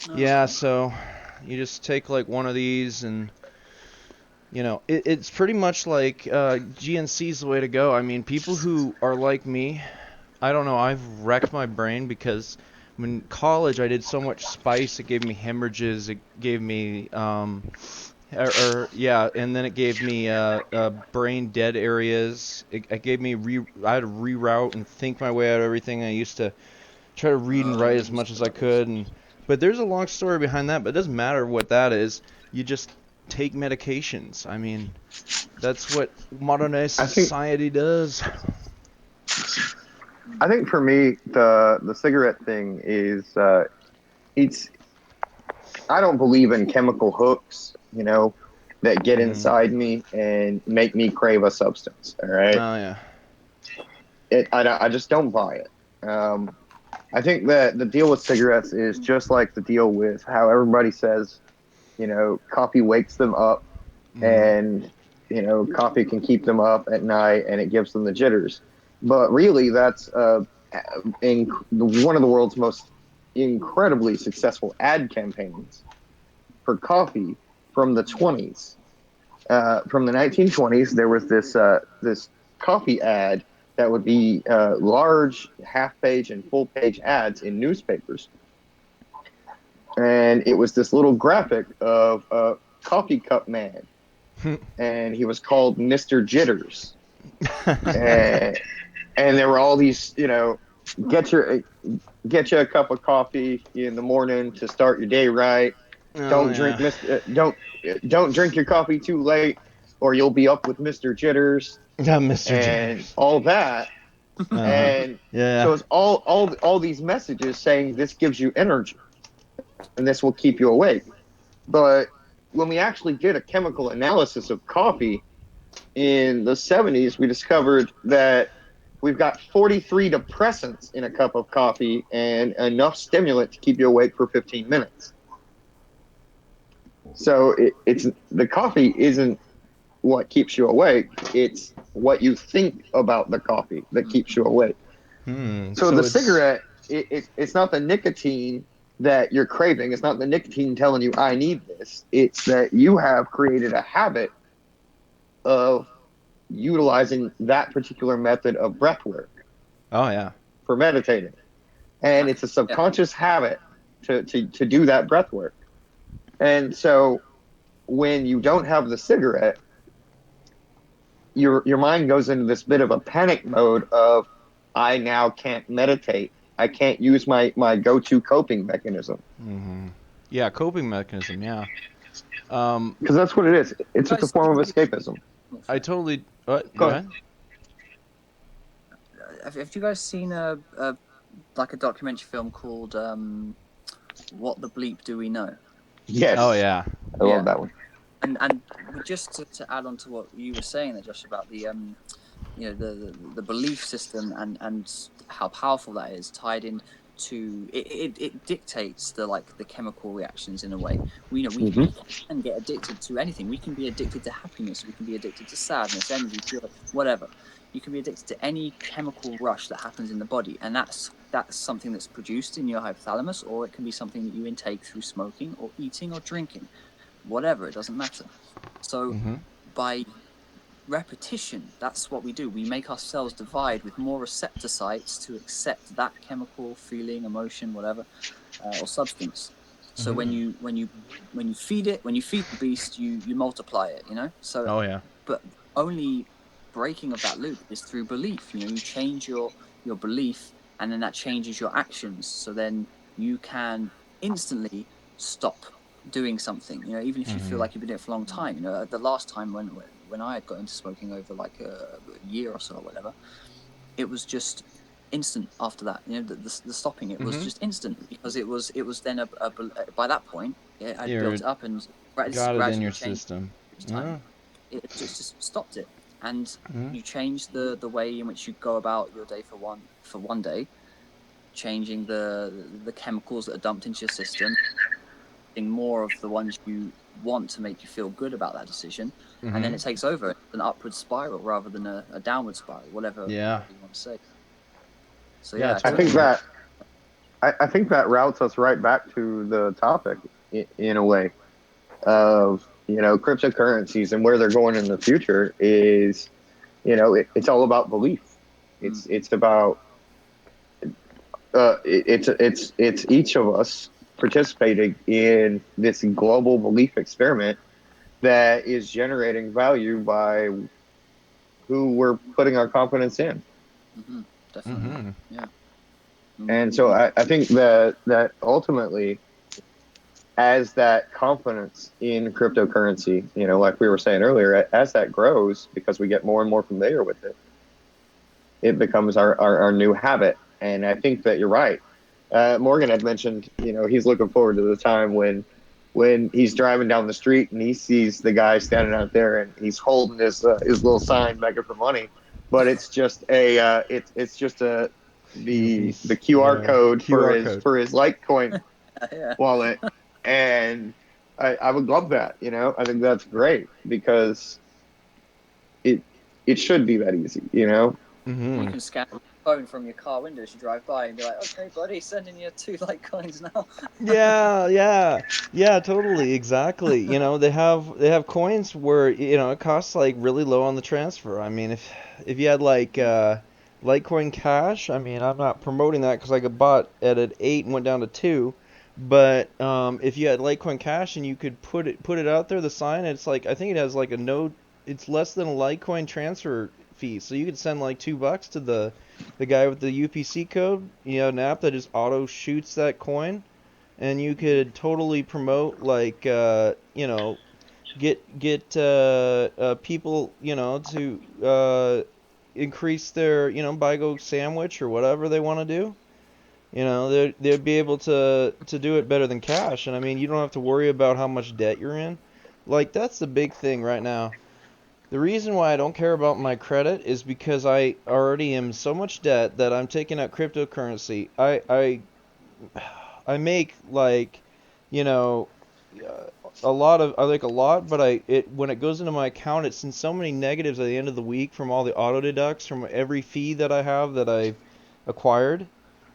Speaker 4: Oh,
Speaker 1: Yeah,
Speaker 4: okay.
Speaker 1: so you just take like one of these, and it's pretty much like GNC's the way to go. I mean, people who are like me, I don't know, I've wrecked my brain because in college I did so much spice. It gave me hemorrhages. It gave me yeah, and then it gave me brain dead areas. It gave me I had to reroute and think my way out of everything. I used to try to read and
Speaker 4: Oh,
Speaker 1: write
Speaker 4: yeah,
Speaker 1: as
Speaker 4: I used
Speaker 1: much
Speaker 4: to
Speaker 1: as
Speaker 4: do
Speaker 1: I
Speaker 4: like this.
Speaker 1: could, and but there's a long story behind that. But it doesn't matter what that is. You just take medications. I mean, that's what modern day
Speaker 3: I think
Speaker 1: society does.
Speaker 3: I think for me the cigarette thing is it's I don't believe in chemical hooks, that get
Speaker 1: Hmm.
Speaker 3: inside me and make me crave a substance. All right,
Speaker 1: Oh yeah.
Speaker 3: I just don't buy it. I think that the deal with cigarettes is just like the deal with how everybody says, coffee wakes them up,
Speaker 1: Hmm.
Speaker 3: and coffee can keep them up at night and it gives them the jitters. But really, that's one of the world's most incredibly successful ad campaigns for coffee from the 20s. From the 1920s, there was this coffee ad that would be large half-page and full-page ads in newspapers. And it was this little graphic of a coffee cup man, and he was called Mr. Jitters. And, and there were all these, get your get you a cup of coffee in the morning to start your day right.
Speaker 1: Oh
Speaker 3: Don't
Speaker 1: yeah.
Speaker 3: drink don't drink your coffee too late, or you'll be up with Mr. Jitters
Speaker 1: Yeah, Mr.
Speaker 3: and
Speaker 1: Jitters.
Speaker 3: all that.
Speaker 1: Uh-huh.
Speaker 3: And
Speaker 1: Yeah.
Speaker 3: so it's all these messages saying this gives you energy and this will keep you awake. But when we actually did a chemical analysis of coffee in the 70s, we discovered that we've got 43 depressants in a cup of coffee and enough stimulant to keep you awake for 15 minutes. So it's the coffee isn't what keeps you awake. It's what you think about the coffee that keeps you awake. So
Speaker 1: So
Speaker 3: the
Speaker 1: it's
Speaker 3: cigarette, it's not the nicotine that you're craving. It's not the nicotine telling you, I need this. It's that you have created a habit of utilizing that particular method of breath work
Speaker 1: oh yeah.
Speaker 3: for meditating. And it's a
Speaker 4: Yeah.
Speaker 3: subconscious habit to do that breath work. And so when you don't have the cigarette, your mind goes into this bit of a panic mode of, I now can't meditate. I can't use my go-to coping mechanism.
Speaker 1: Yeah, coping mechanism, yeah.
Speaker 3: Because that's what it is. It's just a
Speaker 4: Guys,
Speaker 3: form of escapism.
Speaker 1: I totally what?
Speaker 3: Go
Speaker 1: Go
Speaker 3: ahead.
Speaker 1: ahead.
Speaker 4: have you guys seen a like a documentary film called What the Bleep Do We Know?
Speaker 3: Yes.
Speaker 1: Oh yeah.
Speaker 3: I
Speaker 4: Yeah.
Speaker 3: love that one.
Speaker 4: And just to add on to what you were saying there, Josh, about the the belief system and how powerful that is tied in to it dictates the chemical reactions in a way. We can get addicted to anything. We can be addicted to happiness. We can be addicted to sadness, energy, joy, whatever. You can be addicted to any chemical rush that happens in the body, and that's something that's produced in your hypothalamus, or it can be something that you intake through smoking or eating or drinking, whatever. It doesn't matter. So by repetition, that's what we do. We make ourselves divide with more receptor sites to accept that chemical, feeling, emotion, whatever, or substance. So when you feed it, when you feed the beast, you multiply it. So
Speaker 1: Oh yeah.
Speaker 4: but only breaking of that loop is through belief. You change your belief, and then that changes your actions. So then you can instantly stop doing something. Even if you feel like you've been doing it for a long time. The last time when I had got into smoking over like a year or so or whatever, it was just instant after that. The stopping it was just instant, because it was then by that point I'd
Speaker 1: You're
Speaker 4: built up and
Speaker 1: got it in
Speaker 4: gradually
Speaker 1: your
Speaker 4: changed
Speaker 1: system.
Speaker 4: each time.
Speaker 1: Yeah.
Speaker 4: It just stopped it, and you change the way in which you go about your day for one day, changing the chemicals that are dumped into your system, more of the ones you want to make you feel good about that decision, and then it takes over an upward spiral rather than a downward spiral, whatever
Speaker 1: Yeah.
Speaker 4: you want to say. So
Speaker 1: Yeah,
Speaker 4: yeah,
Speaker 3: I think
Speaker 1: totally.
Speaker 3: that I think that routes us right back to the topic in a way of cryptocurrencies and where they're going in the future is it's all about belief. It's about it's each of us participating in this global belief experiment that is generating value by who we're putting our confidence in.
Speaker 4: Definitely. Yeah.
Speaker 3: And so I think that ultimately, as that confidence in cryptocurrency, like we were saying earlier, as that grows, because we get more and more familiar with it, it becomes our new habit. And I think that you're right. Morgan had mentioned, he's looking forward to the time when he's driving down the street and he sees the guy standing out there and he's holding his little sign begging for money, but it's just it's just the QR code for
Speaker 1: QR
Speaker 3: his
Speaker 1: code.
Speaker 3: Litecoin
Speaker 4: Yeah.
Speaker 3: wallet, and I would love that. I think that's great because it should be that easy.
Speaker 4: You can scan your phone from your car window as you drive by and be like, okay, buddy, sending you 2 Litecoins now.
Speaker 1: Yeah, totally, exactly. They have coins where it costs like really low on the transfer. I mean, if you had like Litecoin Cash, I mean, I'm not promoting that because I got bought at an 8 and went down to 2. But if you had Litecoin Cash and you could put it out there, the sign, it's like I think it has like a no, it's less than a Litecoin transfer fee. So you could send like $2 to the guy with the UPC code. You know, an app that just auto shoots that coin, and you could totally promote like get people to increase their buy go sandwich or whatever they want to do. They'd be able to do it better than cash. And I mean, you don't have to worry about how much debt you're in. Like, that's the big thing right now. The reason why I don't care about my credit is because I already am so much debt that I'm taking out cryptocurrency. I make like, you know, a lot of I like a lot, but when it goes into my account, it's in so many negatives at the end of the week from all the auto deducts from every fee that I have that I've acquired,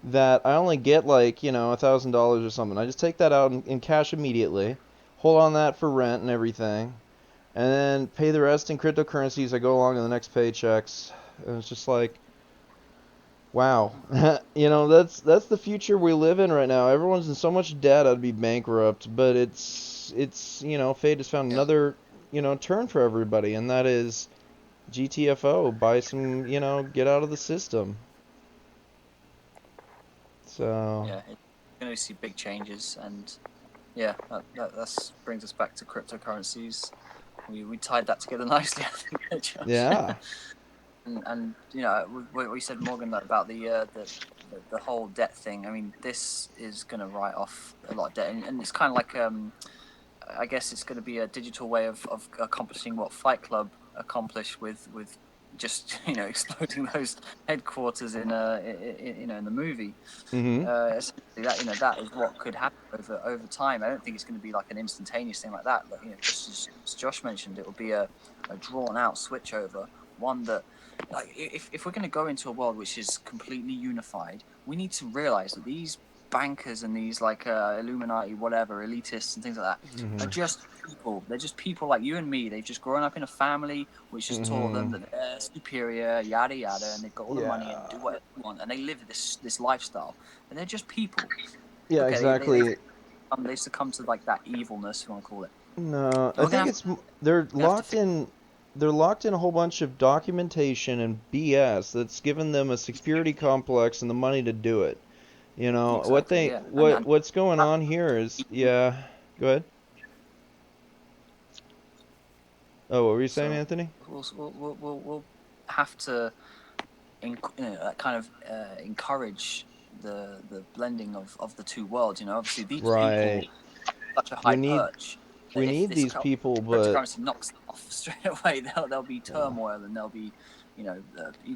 Speaker 1: that I only get like $1,000 or something. I just take that out in cash immediately, hold on that for rent and everything, and then pay the rest in cryptocurrencies as I go along in the next paychecks. And it's just like, wow. That's the future we live in right now. Everyone's in so much debt I'd be bankrupt, but it's fate has found
Speaker 4: Yeah.
Speaker 1: another, turn for everybody, and that is GTFO, buy some, get out of the system. So,
Speaker 4: Yeah, it's going to see big changes, and yeah, that brings us back to cryptocurrencies. We tied that together nicely, I think, Josh.
Speaker 1: yeah.
Speaker 4: And what you said, Morgan, about the whole debt thing. I mean, this is going to write off a lot of debt, and it's kind of like I guess it's going to be a digital way of accomplishing what Fight Club accomplished with just exploding those headquarters in in the movie.
Speaker 1: Mhm.
Speaker 4: Essentially, that is what could happen over time. I don't think it's going to be like an instantaneous thing like that. But just as Josh mentioned, it will be a drawn out switch over, one that, like, if we're going to go into a world which is completely unified, we need to realize that these bankers and these like Illuminati, whatever, elitists and things like that are
Speaker 1: Mhm.
Speaker 4: just people. They're just people like you and me. They've just grown up in a family which has taught them
Speaker 1: Mhm.
Speaker 4: that they're superior, yada yada, and they've got all the money and
Speaker 1: Yeah.
Speaker 4: do whatever they want, and they live this lifestyle. And they're just people.
Speaker 1: Yeah,
Speaker 4: Okay,
Speaker 1: exactly.
Speaker 4: they succumb to like that evilness, if you want to call it.
Speaker 1: No,
Speaker 4: And
Speaker 1: I
Speaker 4: we're gonna
Speaker 1: think
Speaker 4: have
Speaker 1: it's they're
Speaker 4: we're gonna have to
Speaker 1: locked
Speaker 4: fix.
Speaker 1: in. They're locked in a whole bunch of documentation and BS that's given them a security complex and the money to do it.
Speaker 4: Exactly, yeah, and
Speaker 1: What's going on here is, yeah. Go ahead. Oh, what were you saying,
Speaker 4: so
Speaker 1: Anthony?
Speaker 4: we'll have to kind of encourage the blending of the two worlds. Obviously these people
Speaker 1: Right.
Speaker 4: such a high
Speaker 1: We need
Speaker 4: perch.
Speaker 1: we
Speaker 4: If
Speaker 1: need
Speaker 4: this
Speaker 1: these people, but
Speaker 4: cryptocurrency knocks them off straight away, there'll be
Speaker 1: yeah.
Speaker 4: turmoil and there'll be, you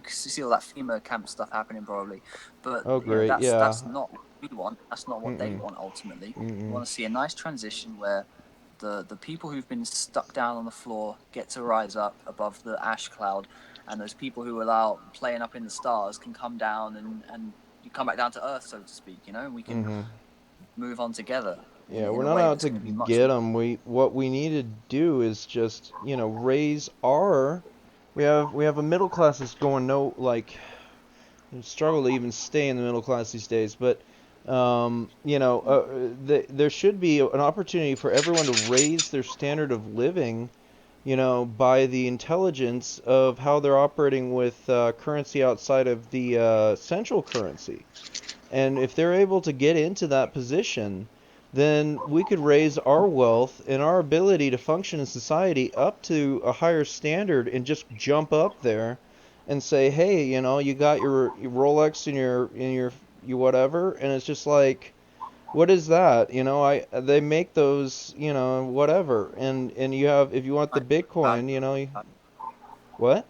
Speaker 4: can see all that FEMA camp stuff happening probably. But
Speaker 1: Oh, great. Yeah.
Speaker 4: that's not what we want. That's not what they
Speaker 1: Mm-mm.
Speaker 4: want ultimately. We
Speaker 1: Mm-mm.
Speaker 4: want to see a nice transition where the people who've been stuck down on the floor get to rise up above the ash cloud, and those people who are out playing up in the stars can come down and you come back down to earth, so to speak. And we can
Speaker 1: Mm-hmm.
Speaker 4: move on together
Speaker 1: Yeah,
Speaker 4: in
Speaker 1: we're
Speaker 4: a
Speaker 1: not
Speaker 4: way
Speaker 1: out
Speaker 4: that's
Speaker 1: to
Speaker 4: going to be much
Speaker 1: get
Speaker 4: more.
Speaker 1: them. What we need to do is just, raise our. We have a middle class that's going no like struggle to even stay in the middle class these days. But there should be an opportunity for everyone to raise their standard of living, by the intelligence of how they're operating with currency outside of the central currency. And if they're able to get into that position, then we could raise our wealth and our ability to function in society up to a higher standard and just jump up there and say, hey, you got your Rolex and your whatever, and it's just like, what is that? They make those, whatever, and you have, if you want the Bitcoin, what?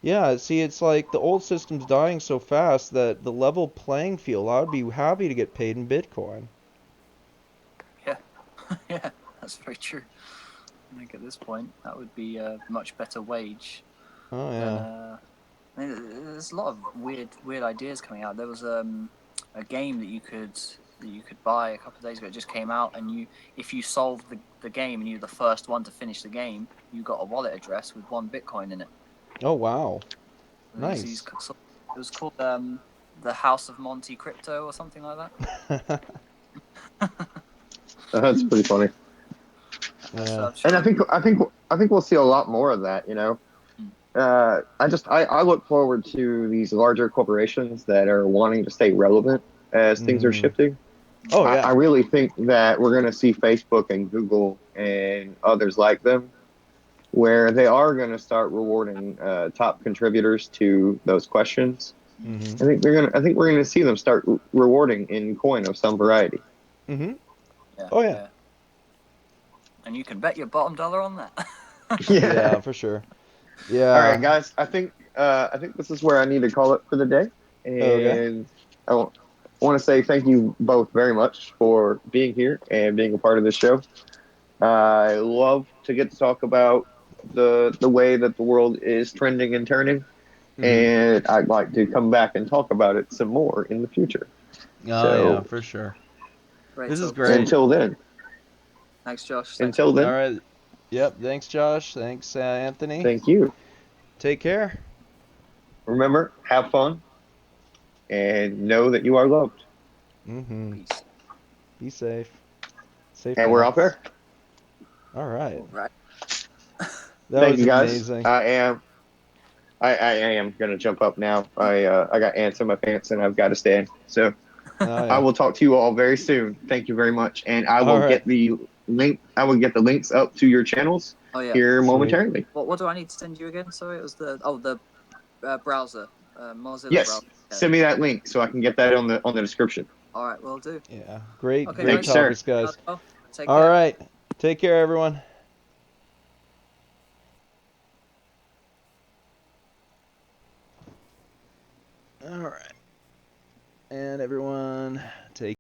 Speaker 1: Yeah, see, it's like the old system's dying so fast that the level playing field, I would be happy to get paid in Bitcoin.
Speaker 4: Yeah, yeah, that's very true. I think at this point that would be a much better wage
Speaker 1: Oh,
Speaker 4: than.
Speaker 1: yeah.
Speaker 4: I mean, there's a lot of weird ideas coming out. There was a game that you could buy a couple of days ago. It just came out, and if you solved the game and you're the first one to finish the game, you got a wallet address with 1 Bitcoin in it.
Speaker 1: Oh, wow. Nice.
Speaker 4: It was called the House of Monte Crypto or something like that.
Speaker 3: That's pretty funny.
Speaker 1: Yeah.
Speaker 3: And I think we'll see a lot more of that. I look forward to these larger corporations that are wanting to stay relevant as things are
Speaker 1: Mhm.
Speaker 3: shifting.
Speaker 1: Oh
Speaker 3: I
Speaker 1: yeah.
Speaker 3: really think that we're going to see Facebook and Google and others like them, where they are going to start rewarding top contributors to those questions.
Speaker 1: Mhm.
Speaker 3: I think we're gonna see them start rewarding in coin of some variety.
Speaker 1: Mhm.
Speaker 4: Yeah,
Speaker 1: Oh yeah.
Speaker 4: yeah. And you can bet your bottom dollar on that.
Speaker 3: Yeah.
Speaker 1: Yeah, for sure.
Speaker 3: All
Speaker 1: Yeah.
Speaker 3: right, guys. I think this is where I need to call it for the day,
Speaker 1: Okay.
Speaker 3: and I want to say thank you both very much for being here and being a part of this show. I love to get to talk about the way that the world is trending and turning,
Speaker 1: Mhm.
Speaker 3: and I'd like to come back and talk about it some more in the future.
Speaker 1: Oh yeah,
Speaker 3: So
Speaker 1: for sure.
Speaker 4: Great
Speaker 1: This is
Speaker 4: talk.
Speaker 1: great.
Speaker 3: until then,
Speaker 4: Thanks, Josh. Thanks,
Speaker 3: until
Speaker 4: Anthony.
Speaker 1: All
Speaker 3: then,
Speaker 1: right. Yep. Thanks, Josh. Thanks, Anthony.
Speaker 3: thank you.
Speaker 1: Take care.
Speaker 3: Remember, have fun and know that you are loved.
Speaker 1: Mhm.
Speaker 4: Peace.
Speaker 1: Be safe. Safe
Speaker 3: And we're out
Speaker 1: paths.
Speaker 3: there.
Speaker 1: All right.
Speaker 4: All right.
Speaker 1: That
Speaker 3: Thank
Speaker 1: was
Speaker 3: you, guys.
Speaker 1: amazing.
Speaker 3: I am gonna jump up now. I got ants in my pants and I've got to stand. So
Speaker 1: Oh
Speaker 3: I
Speaker 1: yeah.
Speaker 3: will talk to you all very soon. Thank you very much, and I
Speaker 1: All
Speaker 3: will
Speaker 1: right.
Speaker 3: get the link. I will get the links up to your channels
Speaker 4: Oh yeah.
Speaker 3: here
Speaker 1: Sweet.
Speaker 3: momentarily.
Speaker 4: What do I need to send you again? Sorry, it was the browser, Mozilla
Speaker 3: Yes,
Speaker 4: browser. Yeah.
Speaker 3: send me that link so I can get that on the description.
Speaker 4: All right, will do.
Speaker 1: Yeah. Great.
Speaker 4: Okay,
Speaker 3: Thank
Speaker 1: Great
Speaker 3: you,
Speaker 4: guys.
Speaker 3: sir.
Speaker 1: topics, guys.
Speaker 4: Well, take
Speaker 1: All
Speaker 4: care.
Speaker 1: right. Take care, everyone. All right. And everyone, take